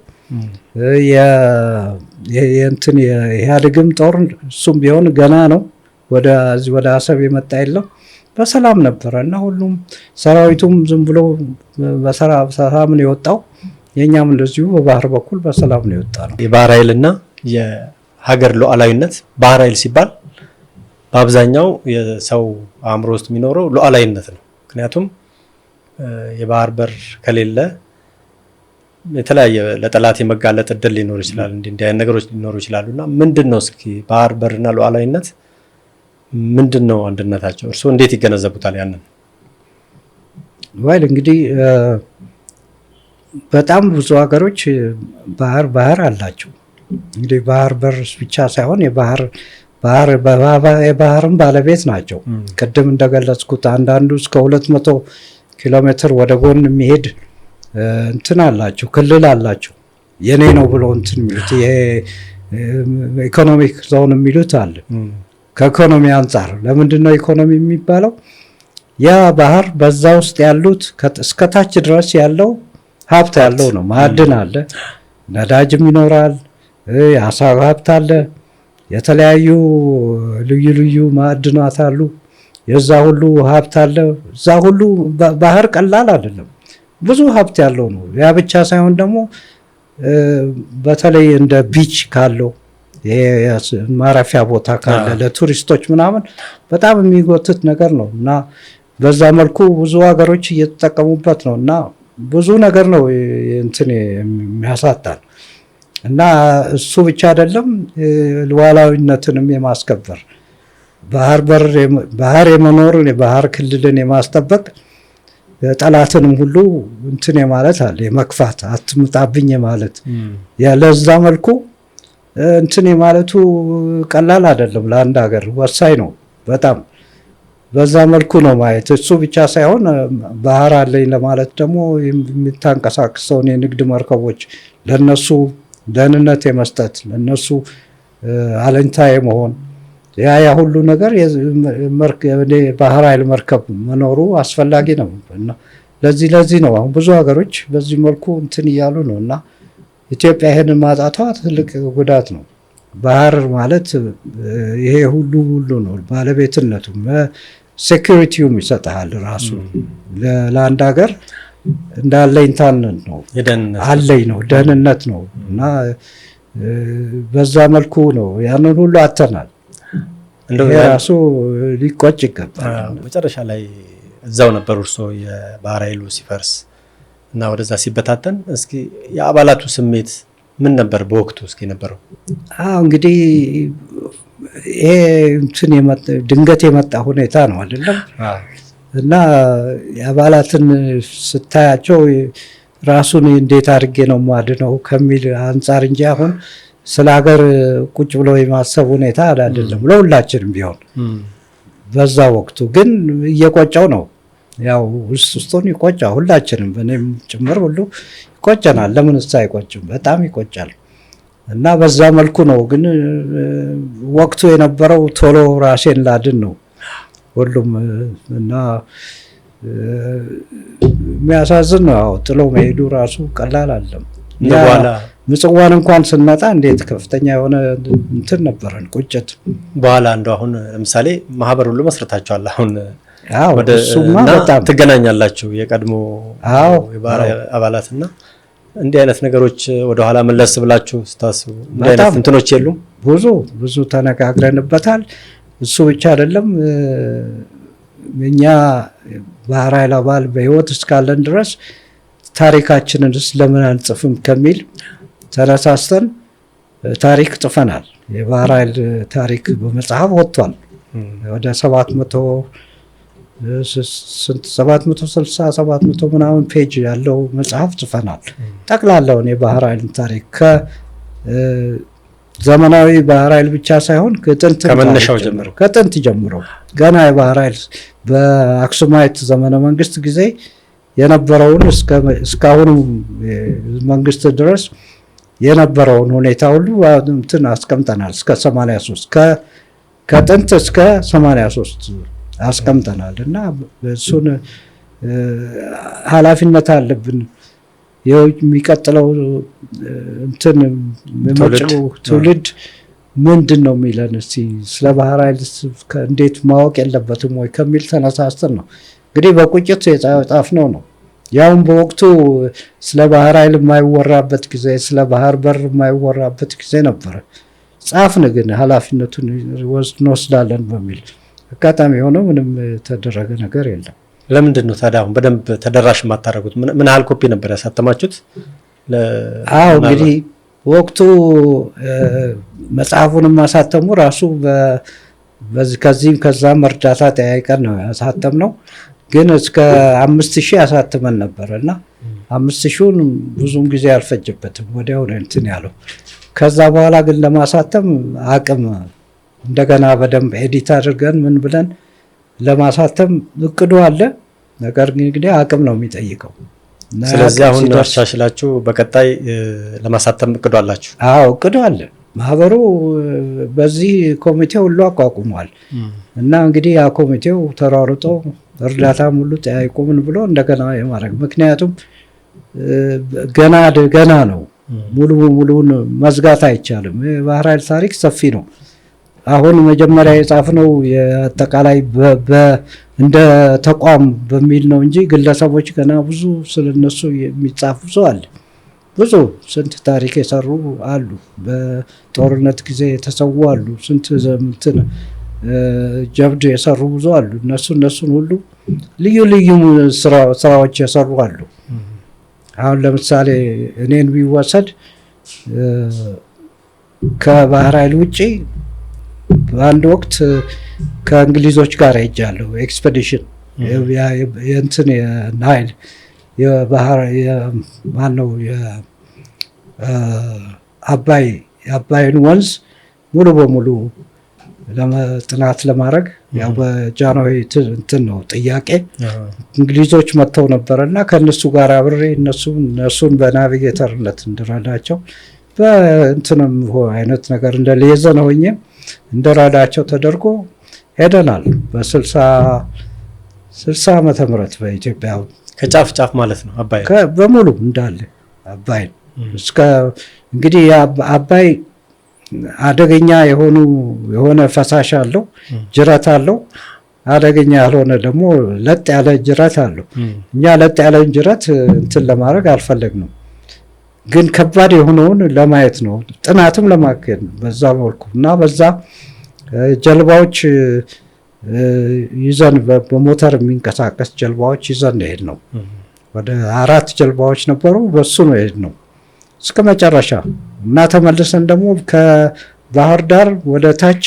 [SPEAKER 1] የእንትን የኢህአዴግም ጦር እሱም ቢሆን ገና ነው። ወደ አሰብ የመጣ የለም። በሰላም ነበረ እና ሁሉም ሰራዊቱም ዝም ብሎ በሰላም ነው የወጣው። የኛም እንደዚሁ በባህር በኩል በሰላም ነው የወጣ ነው።
[SPEAKER 2] የባህር ኃይልና የሀገር ሉዓላዊነት ባህር ኃይል ሲባል በአብዛኛው የሰው አእምሮ ውስጥ የሚኖረው ሉዓላዊነት ነው። ምክንያቱም የባህር በር ከሌለ የተለያየ ለጠላት የመጋለጥ እድል ሊኖር ይችላል። እንዲህ አይነት ነገሮች ሊኖሩ ይችላሉ እና ምንድን ነው እስኪ ባህር በርና ሉዓላዊነት ምንድን ነው አንድነታቸው? እርስዎ እንዴት ይገነዘቡታል ያንን?
[SPEAKER 1] ወይል እንግዲህ በጣም ብዙ ሀገሮች ባህር አላቸው። እንግዲህ ባህር በር ብቻ ሳይሆን የባህርም ባለቤት ናቸው። ቅድም እንደገለጽኩት አንዳንዱ እስከ 200 ኪሎ ሜትር ወደ ጎን የሚሄድ እንትን አላቸው፣ ክልል አላቸው። የኔ ነው ብሎ እንትን የሚሉት ይሄ ኢኮኖሚክ ዞን የሚሉት አለ። ከኢኮኖሚ አንጻር ለምንድን ነው ኢኮኖሚ የሚባለው? ያ ባህር በዛ ውስጥ ያሉት እስከታች ድረስ ያለው ሀብት ያለው ነው። ማዕድን አለ፣ ነዳጅም ይኖራል፣ የአሳ ሀብት አለ፣ የተለያዩ ልዩ ማዕድናት አሉ። የዛ ሁሉ ሀብት አለ። እዛ ሁሉ ባህር ቀላል አይደለም፣ ብዙ ሀብት ያለው ነው። ያ ብቻ ሳይሆን ደግሞ በተለይ እንደ ቢች ካለው ማረፊያ ቦታ ካለ ለቱሪስቶች ምናምን በጣም የሚጎትት ነገር ነው እና በዛ መልኩ ብዙ ሀገሮች እየተጠቀሙበት ነው እና ብዙ ነገር ነው እንትን የሚያሳጣን እና እሱ ብቻ አይደለም፣ ሉዓላዊነትንም የማስከበር ባህር የመኖርን የባህር ክልልን የማስጠበቅ ጠላትንም ሁሉ እንትን ማለት አለ፣ የመክፋት አትምጣብኝ ማለት ለዛ መልኩ እንትን ማለቱ ቀላል አይደለም። ለአንድ ሀገር ወሳኝ ነው በጣም በዛ መልኩ ነው ማየት። እሱ ብቻ ሳይሆን ባህር አለኝ ለማለት ደግሞ የምታንቀሳቅሰውን የንግድ መርከቦች ለነሱ ደህንነት የመስጠት ለነሱ አለኝታ የመሆን ያ ሁሉ ነገር ባህር ኃይል መርከብ መኖሩ አስፈላጊ ነው እና ለዚህ ነው አሁን ብዙ ሀገሮች በዚህ መልኩ እንትን እያሉ ነው እና ኢትዮጵያ ይሄንን ማጣቷ ትልቅ ጉዳት ነው። ባህር ማለት ይሄ ሁሉ ነው ባለቤትነቱ፣ ሴኩሪቲውም ይሰጣል ራሱ ለአንድ ሀገር እንዳለኝታነት ነው አለኝ ነው ደህንነት ነው እና በዛ መልኩ ነው ያንን ሁሉ አተናል። ይሄ ራሱ ሊቆጭ ይገባል።
[SPEAKER 2] መጨረሻ ላይ እዛው ነበሩ እርስዎ የባህር ኃይሉ ሲፈርስ እና ወደዛ ሲበታተን፣ እስኪ የአባላቱ ስሜት ምን ነበር በወቅቱ? እስኪ ነበረው?
[SPEAKER 1] እንግዲህ ይሄ እንትን ድንገት የመጣ ሁኔታ ነው አይደለም እና የአባላትን ስታያቸው ራሱን እንዴት አድርጌ ነው ማድነው ከሚል አንጻር እንጂ አሁን ስለ ሀገር ቁጭ ብሎ የማሰብ ሁኔታ አይደለም ለሁላችንም ቢሆን። በዛ ወቅቱ ግን እየቆጨው ነው ያው ውስጡን ይቆጫ ሁላችንም በእኔም ጭምር ሁሉ ይቆጨናል። ለምን አይቆጭም? በጣም ይቆጫል። እና በዛ መልኩ ነው ግን ወቅቱ የነበረው ቶሎ ራሴን ላድን ነው ሁሉም እና የሚያሳዝን ነው። ጥሎ መሄዱ ራሱ ቀላል አለም። ምጽዋን እንኳን ስንመጣ እንዴት ከፍተኛ የሆነ እንትን ነበረን ቁጭት።
[SPEAKER 2] በኋላ እንደው አሁን ለምሳሌ ማህበር ሁሉ መስርታችኋል። አሁን
[SPEAKER 1] ወደ
[SPEAKER 2] ትገናኛላችሁ የቀድሞ የባህር አባላትና እንዲህ አይነት ነገሮች ወደኋላ መለስ ብላችሁ ስታስቡ እንዲህ አይነት እንትኖች የሉም? ብዙ ተነጋግረንበታል። እሱ ብቻ አይደለም እኛ ባህር ኃይል አባል በህይወት እስካለን ድረስ ታሪካችንን ለምን አንጽፍም ከሚል ተነሳስተን ታሪክ ጽፈናል። የባህር ኃይል ታሪክ በመጽሐፍ ወጥቷል። ወደ 760 ምናምን ፔጅ ያለው መጽሐፍ ጽፈናል። ጠቅላላውን የባህር ኃይል ታሪክ ከዘመናዊ ባህር ኃይል ብቻ ሳይሆን ከጥንት ጀምሮ ገና የባህር ኃይል በአክሱማይት ዘመነ መንግስት ጊዜ የነበረውን እስካሁኑ መንግስት ድረስ የነበረውን ሁኔታ ሁሉ እንትን አስቀምጠናል። እስከ 83 ከጥንት እስከ 83 አስቀምጠናል እና እሱን ኃላፊነት አለብን። የሚቀጥለው እንትን ትውልድ ምንድን ነው የሚለን እስቲ ስለ ባህር ኃይል እንዴት ማወቅ የለበትም ወይ ከሚል ተነሳስተን ነው እንግዲህ በቁጭት የጻፍነው ነው። ያውም በወቅቱ ስለ ባህር ኃይል የማይወራበት ጊዜ፣ ስለ ባህር በር የማይወራበት ጊዜ ነበረ። ጻፍን ግን ኃላፊነቱን እንወስዳለን በሚል አጋጣሚ የሆነው ምንም የተደረገ ነገር የለም። ለምንድን ነው ታዲያ አሁን በደንብ ተደራሽ የማታደርጉት? ምን ያህል ኮፒ ነበር ያሳተማችሁት?
[SPEAKER 1] እንግዲህ ወቅቱ መጽሐፉን ማሳተሙ ራሱ ከዚህም ከዛም እርዳታ ጠያይቀን ነው ያሳተምነው። ግን እስከ 5000 ያሳትመን ነበር እና 5000ን ብዙም ጊዜ አልፈጀበትም፣ ወዲያው ነው እንትን ያለው። ከዛ በኋላ ግን ለማሳተም አቅም እንደገና በደንብ ኤዲት አድርገን ምን ብለን ለማሳተም እቅዱ አለ። ነገር ግን እንግዲህ አቅም ነው የሚጠይቀው።
[SPEAKER 2] ስለዚህ አሁን አሻሽላችሁ በቀጣይ ለማሳተም እቅዱ አላችሁ?
[SPEAKER 1] እቅዱ አለ። ማህበሩ በዚህ ኮሚቴ ሁሉ አቋቁሟል እና እንግዲህ ያ ኮሚቴው ተሯርጦ እርዳታ ሙሉ ጠያይቁ ምን ብሎ እንደገና የማድረግ ምክንያቱም ገና ነው። ሙሉውን መዝጋት አይቻልም። የባህር ኃይል ታሪክ ሰፊ ነው። አሁን መጀመሪያ የጻፍነው የአጠቃላይ እንደ ተቋም በሚል ነው እንጂ ግለሰቦች ገና ብዙ ስለነሱ የሚጻፉ ሰው አለ። ብዙ ስንት ታሪክ የሰሩ አሉ። በጦርነት ጊዜ የተሰዉ አሉ። ስንት ዘምትን ጀብድ የሰሩ ብዙ አሉ። እነሱን ሁሉ ልዩ ስራዎች የሰሩ አሉ። አሁን ለምሳሌ እኔን ቢወሰድ ከባህር ኃይል ውጭ በአንድ ወቅት ከእንግሊዞች ጋር ሄጃለሁ። ኤክስፔዲሽን የእንትን የናይል የባህር ማነው የአባይን ወንዝ ሙሉ በሙሉ ጥናት ለማድረግ ያው በጃንሆይ እንትን ነው ጥያቄ እንግሊዞች መጥተው ነበረና ከነሱ ጋር አብሬ እነሱን በናቪጌተርነት እንድረዳቸው በእንትንም አይነት ነገር እንደ ሊየዘን ሆኜ እንደረዳቸው ተደርጎ ሄደናል። በ60 ዓመተ ምህረት በኢትዮጵያ
[SPEAKER 2] ከጫፍ ጫፍ ማለት ነው። አባይ
[SPEAKER 1] በሙሉ እንዳለ አባይ እስከ እንግዲህ አባይ አደገኛ የሆነ ፈሳሽ አለው፣ ጅረት አለው። አደገኛ ያልሆነ ደግሞ ለጥ ያለ ጅረት አለው። እኛ ለጥ ያለ ጅረት እንትን ለማድረግ አልፈለግንም፣ ግን ከባድ የሆነውን ለማየት ነው፣ ጥናትም ለማካሄድ ነው። በዛ መልኩ እና በዛ ጀልባዎች ይዘን በሞተር የሚንቀሳቀስ ጀልባዎች ይዘን ሄድ ነው። ወደ 4 ጀልባዎች ነበሩ፣ በሱ ነው ሄድ ነው እስከ መጨረሻ እና ተመልሰን ደግሞ ከባህር ዳር ወደ ታች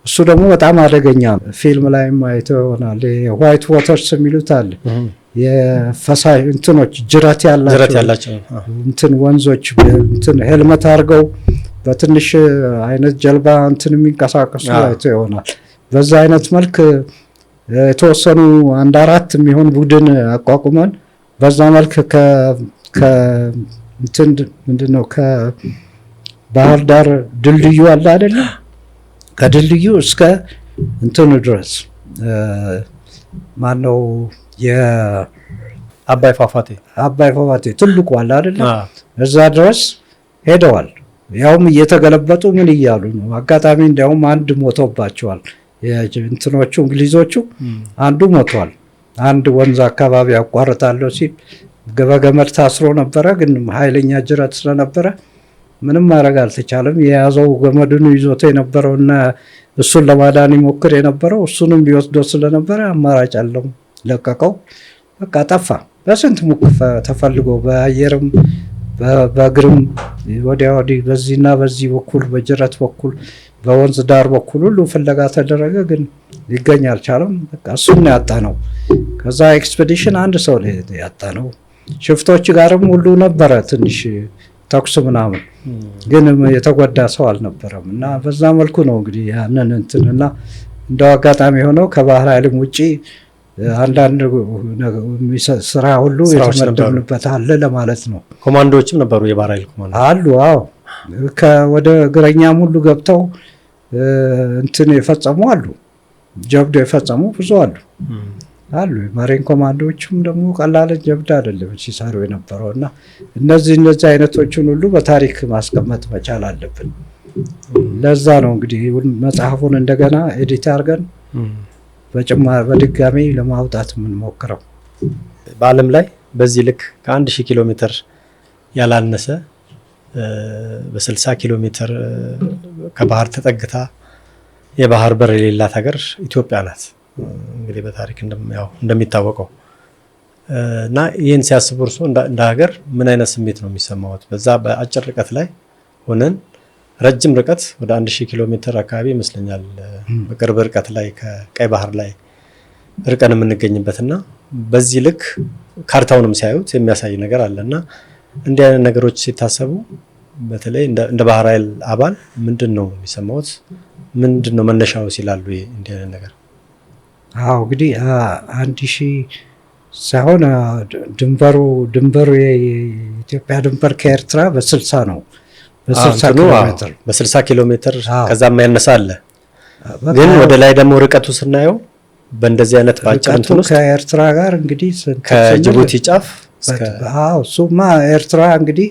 [SPEAKER 1] እሱ ደግሞ በጣም አደገኛ ፊልም ላይ አይተው ይሆናል። ዋይት ዋተርስ የሚሉት አለ የፈሳሽ እንትኖች ጅረት ያላቸው እንትን ወንዞች እንትን ሄልመት አድርገው በትንሽ አይነት ጀልባ እንትን የሚንቀሳቀሱ አይተው ይሆናል። በዛ አይነት መልክ የተወሰኑ 1-4 የሚሆን ቡድን አቋቁመን በዛ መልክ እንትን ምንድነው ከባህር ዳር ድልድዩ አለ አይደለ? ከድልድዩ እስከ እንትኑ ድረስ ማነው
[SPEAKER 2] የአባይ ፏፏቴ ትልቁ አለ አይደለ? እዛ ድረስ ሄደዋል። ያውም እየተገለበጡ ምን እያሉ ነው። አጋጣሚ እንዲያውም አንድ ሞቶባቸዋል። እንትኖቹ እንግሊዞቹ አንዱ ሞቷል። አንድ ወንዝ አካባቢ ያቋርጣለሁ ሲል በገመድ ታስሮ ነበረ። ግን ኃይለኛ ጅረት ስለነበረ ምንም ማድረግ አልተቻለም። የያዘው ገመዱን ይዞት የነበረውና እሱን ለማዳን ይሞክር የነበረው እሱንም ቢወስደው ስለነበረ አማራጭ አለው ለቀቀው። በቃ ጠፋ። በስንት ሙክፍ ተፈልጎ በአየርም በእግርም ወዲያ ወዲህ በዚህና በዚህ በኩል በጅረት በኩል በወንዝ ዳር በኩል ሁሉ ፍለጋ ተደረገ፣ ግን ሊገኝ አልቻለም። በቃ እሱን ያጣ ነው። ከዛ ኤክስፔዲሽን አንድ ሰው ያጣ ነው። ሽፍቶች ጋርም ሁሉ ነበረ ትንሽ ተኩስ ምናምን፣ ግን የተጎዳ ሰው አልነበረም። እና በዛ መልኩ ነው እንግዲህ ያንን እንትን እና እንደው አጋጣሚ ሆነው ከባህር ኃይልም ውጭ አንዳንድ ስራ ሁሉ የተመደብንበት አለ ለማለት ነው። ኮማንዶዎችም ነበሩ፣ የባህር ኃይል ኮማንዶ አሉ።
[SPEAKER 1] አዎ ወደ እግረኛም ሁሉ ገብተው እንትን የፈጸሙ አሉ፣ ጀብዶ የፈጸሙ ብዙ አሉ። የማሪን ኮማንዶዎችም ደግሞ ቀላል ጀብድ አይደለም ሲሰሩ የነበረው እና እነዚህ አይነቶችን ሁሉ በታሪክ ማስቀመጥ መቻል አለብን። ለዛ ነው እንግዲህ መጽሐፉን እንደገና ኤዲት አድርገን በድጋሚ ለማውጣት የምንሞክረው።
[SPEAKER 2] በዓለም ላይ በዚህ ልክ ከ1000 ኪሎ ሜትር ያላነሰ በ60 ኪሎ ሜትር ከባህር ተጠግታ የባህር በር የሌላት ሀገር ኢትዮጵያ ናት። እንግዲህ በታሪክ እንደሚታወቀው እና ይህን ሲያስቡ እርሶ እንደ ሀገር ምን አይነት ስሜት ነው የሚሰማዎት? በዛ በአጭር ርቀት ላይ ሆነን ረጅም ርቀት ወደ 1000 ኪሎ ሜትር አካባቢ ይመስለኛል በቅርብ ርቀት ላይ ከቀይ ባህር ላይ ርቀን የምንገኝበትና በዚህ ልክ ካርታውንም ሲያዩት የሚያሳይ ነገር አለና እንዲህ አይነት ነገሮች ሲታሰቡ በተለይ እንደ ባህር ኃይል አባል ምንድን ነው የሚሰማዎት? ምንድን ነው መነሻው ሲላሉ እንዲህ አይነት ነገር?
[SPEAKER 1] አዎ እንግዲህ 1000 ሳይሆን ድንበሩ የኢትዮጵያ ድንበር ከኤርትራ በ60 ነው።
[SPEAKER 2] በ60 ኪሎ ሜትር ከዛም ያነሳ አለ። ግን ወደ ላይ ደግሞ ርቀቱ ስናየው በእንደዚህ አይነት ባጭር እንትን ውስጥ
[SPEAKER 1] ከኤርትራ ጋር እንግዲህ
[SPEAKER 2] ከጅቡቲ ጫፍ
[SPEAKER 1] እሱማ ኤርትራ እንግዲህ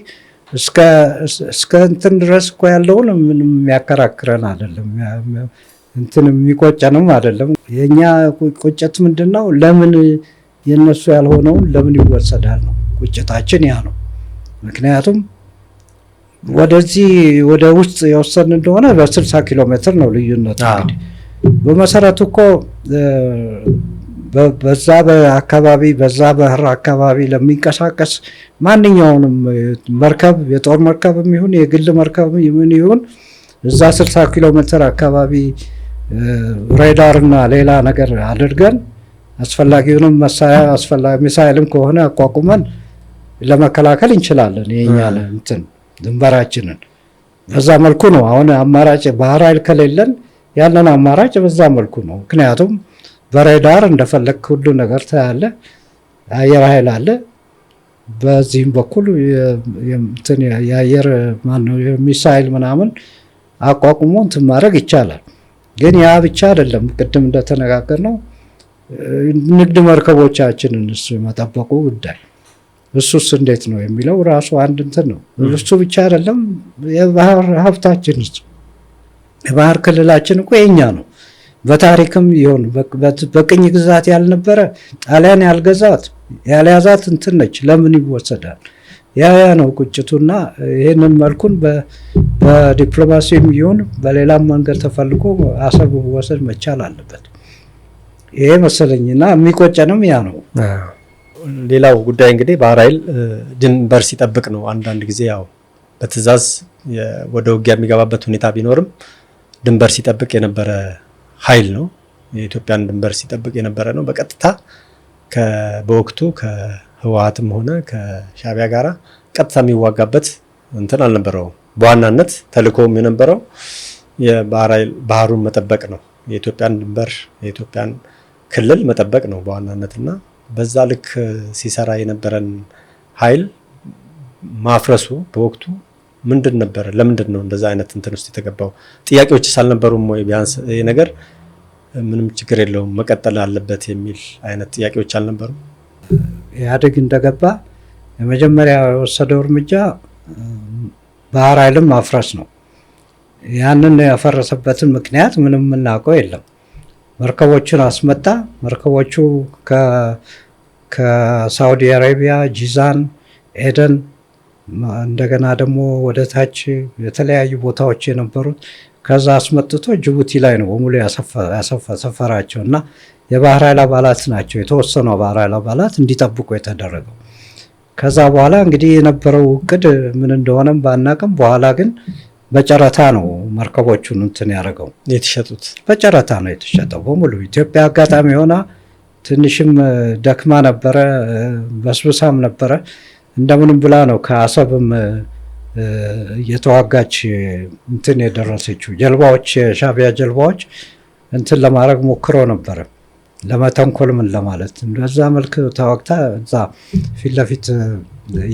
[SPEAKER 1] እስከ እንትን ድረስ እኮ ያለውን ምንም የሚያከራክረን አይደለም፣ እንትን የሚቆጨንም አይደለም። የእኛ ቁጭት ምንድን ነው? ለምን የነሱ ያልሆነውን ለምን ይወሰዳል ነው ቁጭታችን፣ ያ ነው። ምክንያቱም ወደዚህ ወደ ውስጥ የወሰድን እንደሆነ በ60 ኪሎ ሜትር ነው ልዩነቱ። እንግዲህ በመሰረቱ እኮ በዛ በአካባቢ በዛ ባህር አካባቢ ለሚንቀሳቀስ ማንኛውንም መርከብ የጦር መርከብ የሚሆን የግል መርከብ ይሁን እዛ 60 ኪሎ ሜትር አካባቢ ሬዳር እና ሌላ ነገር አድርገን አስፈላጊውንም መሳሪያ ሚሳይልም ከሆነ አቋቁመን ለመከላከል እንችላለን። የኛን እንትን ድንበራችንን በዛ መልኩ ነው። አሁን አማራጭ ባህር ኃይል ከሌለን ያለን አማራጭ በዛ መልኩ ነው። ምክንያቱም በሬዳር እንደፈለግ ሁሉ ነገር ታያለ። አየር ኃይል አለ። በዚህም በኩል የአየር ሚሳይል ምናምን አቋቁሞ እንትን ማድረግ ይቻላል። ግን ያ ብቻ አይደለም። ቅድም እንደተነጋገር ነው ንግድ መርከቦቻችንን እሱ የመጠበቁ ጉዳይ እሱስ እንዴት ነው የሚለው ራሱ አንድ እንትን ነው። እሱ ብቻ አይደለም። የባህር ሀብታችን የባህር ክልላችን እኮ የኛ ነው። በታሪክም ይሁን በቅኝ ግዛት ያልነበረ ጣሊያን ያልገዛት ያልያዛት እንትን ነች። ለምን ይወሰዳል? ያ ነው ቁጭቱና ይህንን መልኩን በዲፕሎማሲም ይሁን በሌላም መንገድ ተፈልጎ አሰብ ወሰድ መቻል አለበት። ይሄ መሰለኝና የሚቆጨንም ያ ነው።
[SPEAKER 2] ሌላው ጉዳይ እንግዲህ ባህር ኃይል ድንበር ሲጠብቅ ነው። አንዳንድ ጊዜ ያው በትዕዛዝ ወደ ውጊያ የሚገባበት ሁኔታ ቢኖርም ድንበር ሲጠብቅ የነበረ ኃይል ነው። የኢትዮጵያን ድንበር ሲጠብቅ የነበረ ነው። በቀጥታ በወቅቱ ከህወሓትም ሆነ ከሻዕቢያ ጋራ ቀጥታ የሚዋጋበት እንትን አልነበረው። በዋናነት ተልእኮም የነበረው የባህር ኃይል ባህሩን መጠበቅ ነው። የኢትዮጵያን ድንበር የኢትዮጵያን ክልል መጠበቅ ነው በዋናነትና በዛ ልክ ሲሰራ የነበረን ኃይል ማፍረሱ በወቅቱ ምንድን ነበረ? ለምንድን ነው እንደዛ አይነት እንትን ውስጥ የተገባው? ጥያቄዎችስ አልነበሩም ወይ? ቢያንስ ይሄ ነገር ምንም ችግር የለውም መቀጠል አለበት የሚል አይነት ጥያቄዎች አልነበሩም?
[SPEAKER 1] ኢህአዴግ እንደገባ የመጀመሪያ የወሰደው እርምጃ ባህር ኃይልን ማፍረስ ነው። ያንን ያፈረሰበትን ምክንያት ምንም የምናውቀው የለም። መርከቦቹን አስመጣ። መርከቦቹ ከሳውዲ አረቢያ ጂዛን፣ ኤደን እንደገና ደግሞ ወደ ታች የተለያዩ ቦታዎች የነበሩት ከዛ አስመጥቶ ጅቡቲ ላይ ነው በሙሉ ያሰፈራቸው እና የባህር ኃይል አባላት ናቸው። የተወሰኑ ባህር ኃይል አባላት እንዲጠብቁ የተደረገው። ከዛ በኋላ እንግዲህ የነበረው እቅድ ምን እንደሆነም ባናቅም በኋላ ግን በጨረታ ነው መርከቦቹን እንትን ያደረገው።
[SPEAKER 2] የተሸጡት
[SPEAKER 1] በጨረታ ነው የተሸጠው በሙሉ። ኢትዮጵያ አጋጣሚ ሆና ትንሽም ደክማ ነበረ፣ በስብሳም ነበረ። እንደምንም ብላ ነው ከአሰብም እየተዋጋች እንትን የደረሰችው። ጀልባዎች የሻዕቢያ ጀልባዎች እንትን ለማድረግ ሞክረው ነበረ፣ ለመተንኮል ምን ለማለት እንደዛ መልክ ተዋግታ እዛ ፊት ለፊት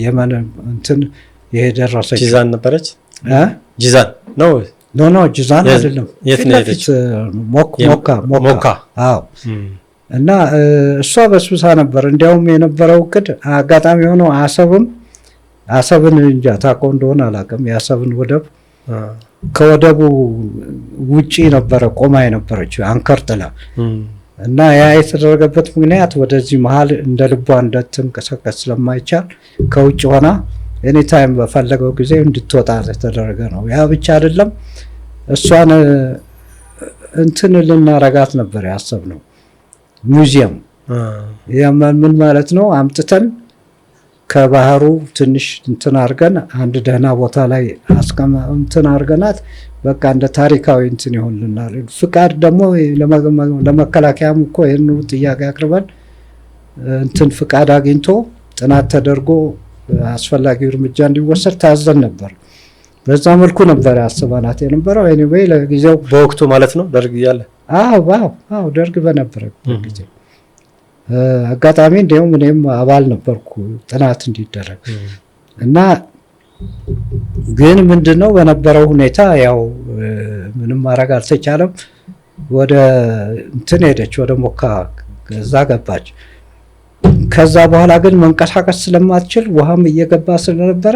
[SPEAKER 1] የመን እንትን የደረሰች
[SPEAKER 2] ጂዛን ነበረች። ጂዛን ነው
[SPEAKER 1] ኖ ጂዛን አይደለም፣ ፊት ለፊት ሞካ። አዎ። እና እሷ በስብሳ ነበር። እንዲያውም የነበረው እቅድ አጋጣሚ ሆነው አሰብን እንጃ ታውቀው እንደሆነ አላውቅም። የአሰብን ወደብ ከወደቡ ውጪ ነበረ ቆማ የነበረችው አንከር ጥላ እና ያ የተደረገበት ምክንያት ወደዚህ መሀል እንደ ልቧ እንደትንቀሳቀስ ስለማይቻል ከውጭ ሆና ኤኒታይም በፈለገው ጊዜ እንድትወጣ የተደረገ ነው። ያ ብቻ አይደለም፣ እሷን እንትን ልናረጋት ነበር ያሰብነው ሙዚየም። ምን ማለት ነው? አምጥተን ከባህሩ ትንሽ እንትን አድርገን አንድ ደህና ቦታ ላይ እንትን አድርገናት በቃ እንደ ታሪካዊ እንትን ይሆንልናል። ፍቃድ ደግሞ ለመከላከያም እኮ ይህን ጥያቄ አቅርበን እንትን ፍቃድ አግኝቶ ጥናት ተደርጎ አስፈላጊው እርምጃ እንዲወሰድ ታዘን ነበር። በዛ መልኩ ነበር ያስበናት የነበረው። ኤኒዌይ ለጊዜው
[SPEAKER 2] በወቅቱ ማለት ነው ደርግ እያለ
[SPEAKER 1] አዎ ደርግ በነበረ ጊዜ አጋጣሚ እንዲሁም እኔም አባል ነበርኩ ጥናት እንዲደረግ እና ግን ምንድነው በነበረው ሁኔታ ያው ምንም ማድረግ አልተቻለም። ወደ እንትን ሄደች፣ ወደ ሞካ እዛ ገባች። ከዛ በኋላ ግን መንቀሳቀስ ስለማትችል ውሃም እየገባ ስለነበረ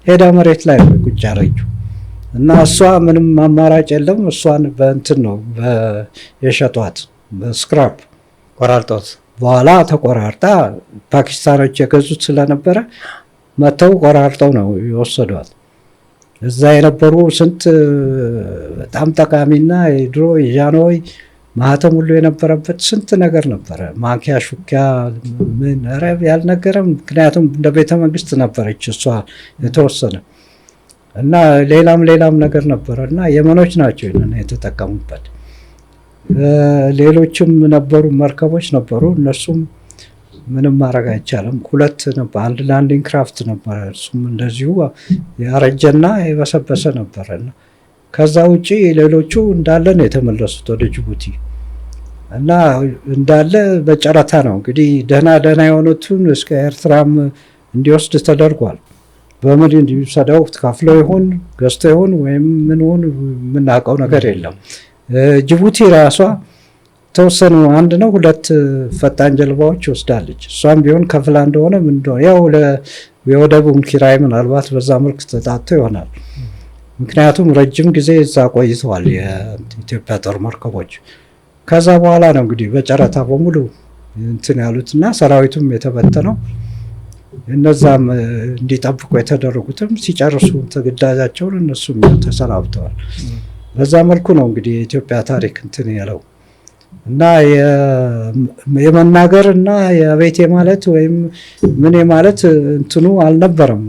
[SPEAKER 1] ሄዳ መሬት ላይ ቁጭ አረችው እና እሷ ምንም አማራጭ የለም። እሷን በእንትን ነው የሸጧት፣ በስክራፕ
[SPEAKER 2] ቆራርጦት
[SPEAKER 1] በኋላ ተቆራርጣ ፓኪስታኖች የገዙት ስለነበረ መተው ቆራርጠው ነው የወሰዷት። እዛ የነበሩ ስንት በጣም ጠቃሚና የድሮ የጃንሆይ ማህተም ሁሉ የነበረበት ስንት ነገር ነበረ። ማንኪያ፣ ሹኪያ ምን ረብ ያልነገረም። ምክንያቱም እንደ ቤተ መንግስት ነበረች እሷ የተወሰነ እና ሌላም ነገር ነበረ እና የመኖች ናቸው የተጠቀሙበት። ሌሎችም ነበሩ፣ መርከቦች ነበሩ። እነሱም ምንም ማድረግ አይቻልም። ሁለት ነበር፣ አንድ ላንዲንግ ክራፍት ነበረ። እሱም እንደዚሁ ያረጀና የበሰበሰ ነበረና ከዛ ውጪ ሌሎቹ እንዳለ ነው የተመለሱት ወደ ጅቡቲ እና እንዳለ በጨረታ ነው እንግዲህ ደህና የሆኑትን እስከ ኤርትራም እንዲወስድ ተደርጓል። በምን እንዲወሰደው ተካፍለው ይሁን ገዝተው ይሁን ወይም ምን ሆነ የምናውቀው ነገር የለም። ጅቡቲ ራሷ ተወሰኑ 1 ነው 2 ፈጣን ጀልባዎች ወስዳለች። እሷም ቢሆን ከፍላ እንደሆነ ምን እንደሆነ ያው የወደቡን ኪራይ ምናልባት በዛ መልክ ተጣጥቶ ይሆናል። ምክንያቱም ረጅም ጊዜ እዛ ቆይተዋል የኢትዮጵያ ጦር መርከቦች። ከዛ በኋላ ነው እንግዲህ በጨረታ በሙሉ እንትን ያሉትና ሰራዊቱም የተበተነው እነዛም እንዲጠብቁ የተደረጉትም ሲጨርሱ ተግዳጃቸውን እነሱም ተሰናብተዋል። በዛ መልኩ ነው እንግዲህ የኢትዮጵያ ታሪክ እንትን ያለው እና የመናገር እና የቤቴ ማለት ወይም ምን ማለት እንትኑ አልነበረም።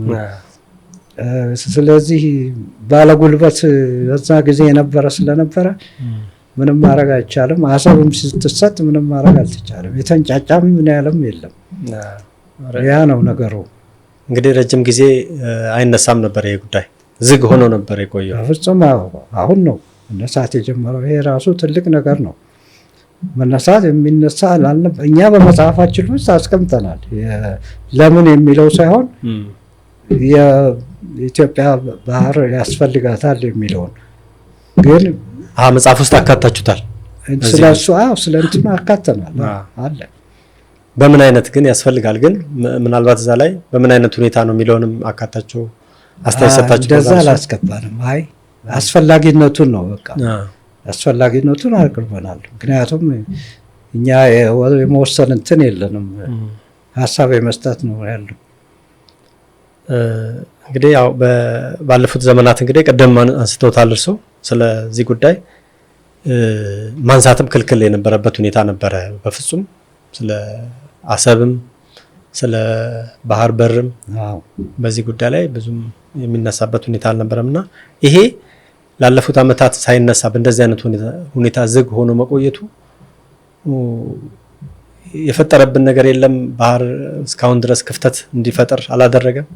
[SPEAKER 1] ስለዚህ ባለጉልበት በዛ ጊዜ የነበረ ስለነበረ ምንም ማድረግ አይቻልም። አሰብም ስትሰጥ ምንም ማድረግ አልተቻለም። የተንጫጫም ምን ያለም የለም። ያ ነው ነገሩ።
[SPEAKER 2] እንግዲህ ረጅም ጊዜ አይነሳም ነበር ይሄ ጉዳይ፣ ዝግ ሆኖ ነበር የቆየው።
[SPEAKER 1] ፍጹም አሁን ነው መነሳት የጀመረው። ይሄ ራሱ ትልቅ ነገር ነው። መነሳት የሚነሳ እኛ በመጽሐፋችን ውስጥ አስቀምጠናል። ለምን የሚለው ሳይሆን የኢትዮጵያ ባህር ያስፈልጋታል የሚለውን ግን
[SPEAKER 2] መጽሐፍ ውስጥ አካታችሁታል።
[SPEAKER 1] ስለሱ ስለ እንትኑ አካተናል አለ።
[SPEAKER 2] በምን አይነት ግን ያስፈልጋል ግን ምናልባት እዛ ላይ በምን አይነት ሁኔታ ነው የሚለውንም አካታችሁ አስተያየት ሰጣችሁ?
[SPEAKER 1] እንደዛ አላስገባንም። አስፈላጊነቱን ነው በቃ አስፈላጊነቱን አቅርበናል። ምክንያቱም እኛ የመወሰን እንትን የለንም፣ ሀሳብ የመስጠት ነው ያለው።
[SPEAKER 2] እንግዲህ ያው ባለፉት ዘመናት እንግዲህ ቀደም አንስተውታል እርሶ ስለዚህ ጉዳይ ማንሳትም ክልክል የነበረበት ሁኔታ ነበረ። በፍጹም ስለ አሰብም ስለ ባህር በርም በዚህ ጉዳይ ላይ ብዙም የሚነሳበት ሁኔታ አልነበረምና ይሄ ላለፉት ዓመታት ሳይነሳ በእንደዚህ አይነት ሁኔታ ዝግ ሆኖ መቆየቱ የፈጠረብን ነገር የለም። ባህር እስካሁን ድረስ ክፍተት እንዲፈጠር አላደረገም?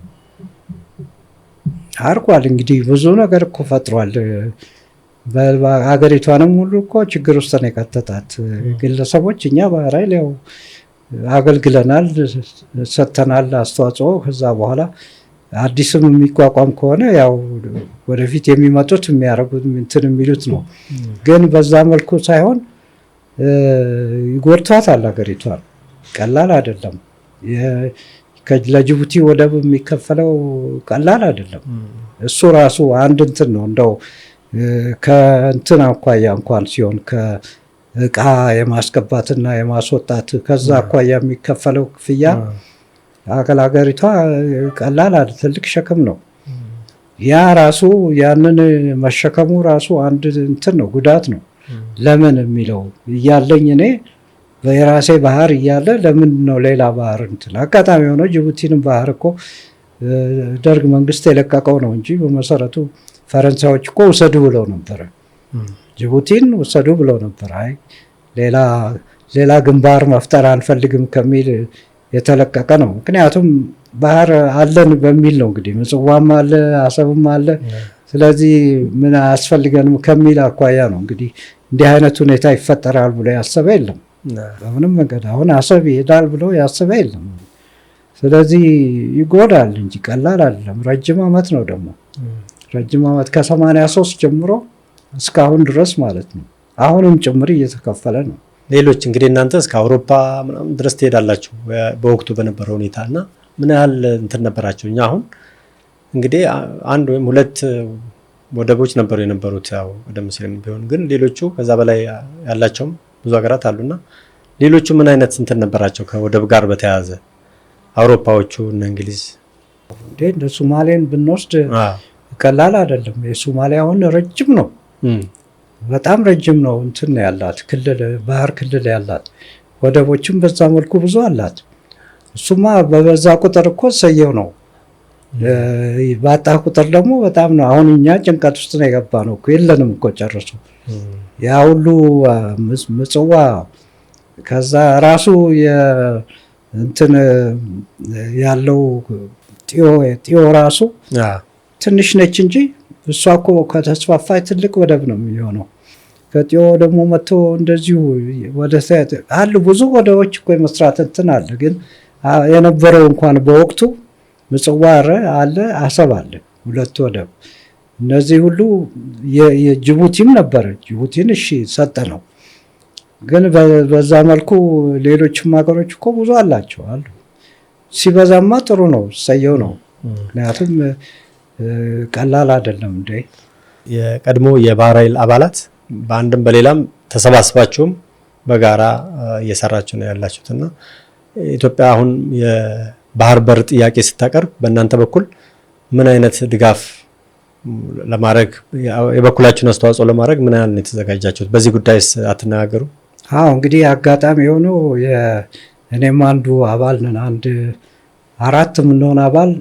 [SPEAKER 1] አርቋል። እንግዲህ ብዙ ነገር እኮ ፈጥሯል። በሀገሪቷንም ሁሉ እኮ ችግር ውስጥ ነው የከተታት። ግለሰቦች እኛ ባህር ኃይል ያው አገልግለናል፣ ሰጥተናል አስተዋጽኦ። ከዛ በኋላ አዲስም የሚቋቋም ከሆነ ያው ወደፊት የሚመጡት የሚያደርጉት እንትን የሚሉት ነው። ግን በዛ መልኩ ሳይሆን ይጎድቷታል ሀገሪቷን። ቀላል አይደለም። ለጅቡቲ ወደብ የሚከፈለው ቀላል አይደለም። እሱ ራሱ አንድ እንትን ነው። እንደው ከእንትን አኳያ እንኳን ሲሆን ከእቃ የማስገባትና የማስወጣት ከዛ አኳያ የሚከፈለው ክፍያ ሀገሪቷ ቀላል አይደል፣ ትልቅ ሸክም ነው። ያ ራሱ ያንን መሸከሙ ራሱ አንድ እንትን ነው፣ ጉዳት ነው። ለምን የሚለው እያለኝ እኔ የራሴ ባህር እያለ ለምን ነው ሌላ ባህር እንትን? አጋጣሚ ሆኖ ጅቡቲንም ባህር እኮ ደርግ መንግስት የለቀቀው ነው እንጂ በመሰረቱ ፈረንሳዮች እኮ ውሰዱ ብለው ነበረ፣ ጅቡቲን ውሰዱ ብለው ነበር። አይ ሌላ ግንባር መፍጠር አንፈልግም ከሚል የተለቀቀ ነው። ምክንያቱም ባህር አለን በሚል ነው እንግዲህ ምጽዋም አለ አሰብም አለ። ስለዚህ ምን አያስፈልገንም ከሚል አኳያ ነው እንግዲህ እንዲህ አይነት ሁኔታ ይፈጠራል ብሎ ያሰበ የለም በምንም መንገድ። አሁን አሰብ ይሄዳል ብሎ ያሰበ የለም። ስለዚህ ይጎዳል እንጂ ቀላል አይደለም። ረጅም ዓመት ነው ደግሞ ረጅም ዓመት ከ83 ጀምሮ እስካሁን ድረስ ማለት ነው። አሁንም ጭምር እየተከፈለ ነው።
[SPEAKER 2] ሌሎች እንግዲህ እናንተ እስከ አውሮፓ ምናምን ድረስ ትሄዳላችሁ በወቅቱ በነበረው ሁኔታ እና ምን ያህል እንትን ነበራቸው? እኛ አሁን እንግዲህ 1 ወይም 2 ወደቦች ነበሩ የነበሩት ያው ቀደም ሲልም ቢሆን ግን ሌሎቹ ከዛ በላይ ያላቸውም ብዙ ሀገራት አሉና ሌሎቹ ምን አይነት እንትን ነበራቸው ከወደብ ጋር በተያያዘ? አውሮፓዎቹ እና እንግሊዝ
[SPEAKER 1] እንደ ሶማሌን ብንወስድ ቀላል አይደለም። የሶማሊያ አሁን ረጅም ነው፣ በጣም ረጅም ነው። እንትን ያላት ክልል ባህር ክልል ያላት ወደቦችም በዛ መልኩ ብዙ አላት። እሱማ በበዛ ቁጥር እኮ ሰየው ነው፣ ባጣ ቁጥር ደግሞ በጣም ነው። አሁን እኛ ጭንቀት ውስጥ ነው የገባ ነው እኮ የለንም እኮ ጨርሶ ያ ሁሉ ምጽዋ ከዛ ራሱ እንትን ያለው ጢዮ ራሱ ትንሽ ነች እንጂ እሷ እኮ ከተስፋፋች ትልቅ ወደብ ነው የሚሆነው። ከጢዮ ደግሞ መጥቶ እንደዚሁ ወደ አሉ ብዙ ወደቦች እኮ የመስራት እንትን አለ። ግን የነበረው እንኳን በወቅቱ ምጽዋ አለ፣ አሰብ አለ፣ 2 ወደብ። እነዚህ ሁሉ የጅቡቲም ነበረ። ጅቡቲን እሺ ሰጠ ነው። ግን በዛ መልኩ ሌሎችም ሀገሮች እኮ ብዙ አላቸው አሉ። ሲበዛማ ጥሩ ነው፣ ሰየው ነው። ምክንያቱም ቀላል አይደለም እንዴ።
[SPEAKER 2] የቀድሞ የባህር ኃይል አባላት በአንድም በሌላም ተሰባስባችሁም በጋራ እየሰራችሁ ነው ያላችሁት እና ኢትዮጵያ አሁን የባህር በር ጥያቄ ስታቀርብ በእናንተ በኩል ምን አይነት ድጋፍ ለማድረግ የበኩላችሁን አስተዋጽኦ ለማድረግ ምን ያህል ነው የተዘጋጃችሁት? በዚህ ጉዳይስ አትነጋገሩ?
[SPEAKER 1] አዎ እንግዲህ አጋጣሚ ሆኖ እኔም አንዱ አባል ነን። 4 የምንሆን አባል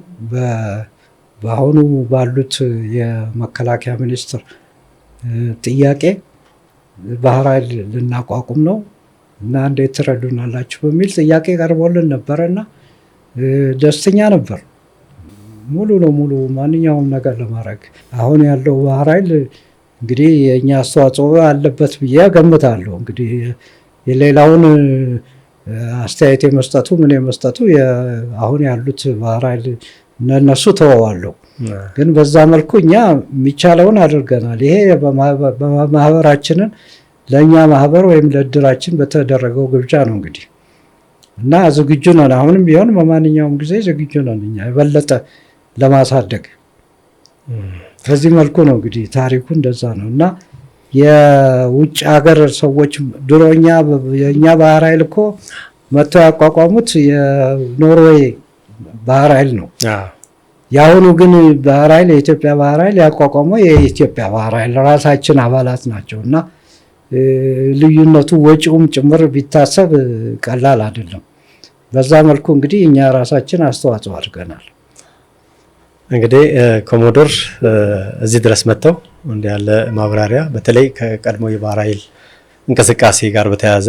[SPEAKER 1] በአሁኑ ባሉት የመከላከያ ሚኒስትር ጥያቄ ባህር ኃይል ልናቋቁም ነው እና እንዴት ትረዱናላችሁ በሚል ጥያቄ ቀርቦልን ነበረና ደስተኛ ነበር። ሙሉ ለሙሉ ማንኛውም ነገር ለማድረግ አሁን ያለው ባህር ኃይል እንግዲህ የእኛ አስተዋጽኦ አለበት ብዬ ገምታለሁ። እንግዲህ የሌላውን አስተያየት የመስጠቱ ምን የመስጠቱ አሁን ያሉት ባህር ኃይል እነሱ ተወዋለሁ። ግን በዛ መልኩ እኛ የሚቻለውን አድርገናል። ይሄ በማህበራችንን ለእኛ ማህበር ወይም ለእድራችን በተደረገው ግብዣ ነው እንግዲህ እና ዝግጁ ነን። አሁንም ቢሆን በማንኛውም ጊዜ ዝግጁ ነን እኛ የበለጠ ለማሳደግ። ከዚህ መልኩ ነው እንግዲህ ታሪኩ እንደዛ ነው እና የውጭ ሀገር ሰዎች ድሮኛ የእኛ ባህር ኃይል እኮ መጥተው ያቋቋሙት የኖርዌይ ባህር ኃይል ነው። የአሁኑ ግን ባህር ኃይል የኢትዮጵያ ባህር ኃይል ያቋቋመው የኢትዮጵያ ባህር ኃይል ራሳችን አባላት ናቸው እና ልዩነቱ ወጪውም ጭምር ቢታሰብ ቀላል አይደለም። በዛ መልኩ እንግዲህ እኛ ራሳችን አስተዋጽኦ አድርገናል።
[SPEAKER 2] እንግዲህ ኮሞዶር እዚህ ድረስ መጥተው እንዲህ ያለ ማብራሪያ በተለይ ከቀድሞ የባህር ኃይል እንቅስቃሴ ጋር በተያያዘ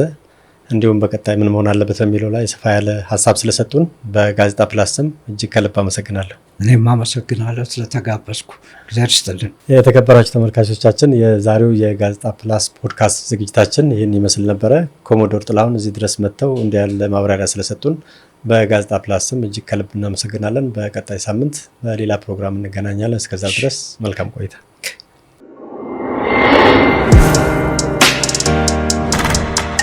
[SPEAKER 2] እንዲሁም በቀጣይ ምን መሆን አለበት በሚለው ላይ ሰፋ ያለ ሀሳብ ስለሰጡን በጋዜጣ ፕላስ ስም እጅግ ከልብ አመሰግናለሁ።
[SPEAKER 1] እኔም አመሰግናለሁ ስለተጋበዝኩ። እግዚአብሔር ይስጥልን።
[SPEAKER 2] የተከበራችሁ ተመልካቾቻችን የዛሬው የጋዜጣ ፕላስ ፖድካስት ዝግጅታችን ይህን ይመስል ነበረ። ኮሞዶር ጥላሁን እዚህ ድረስ መጥተው እንዲህ ያለ ማብራሪያ ስለሰጡን በጋዜጣ ፕላስ ስም እጅግ ከልብ እናመሰግናለን። በቀጣይ ሳምንት በሌላ ፕሮግራም እንገናኛለን። እስከዛ ድረስ መልካም ቆይታ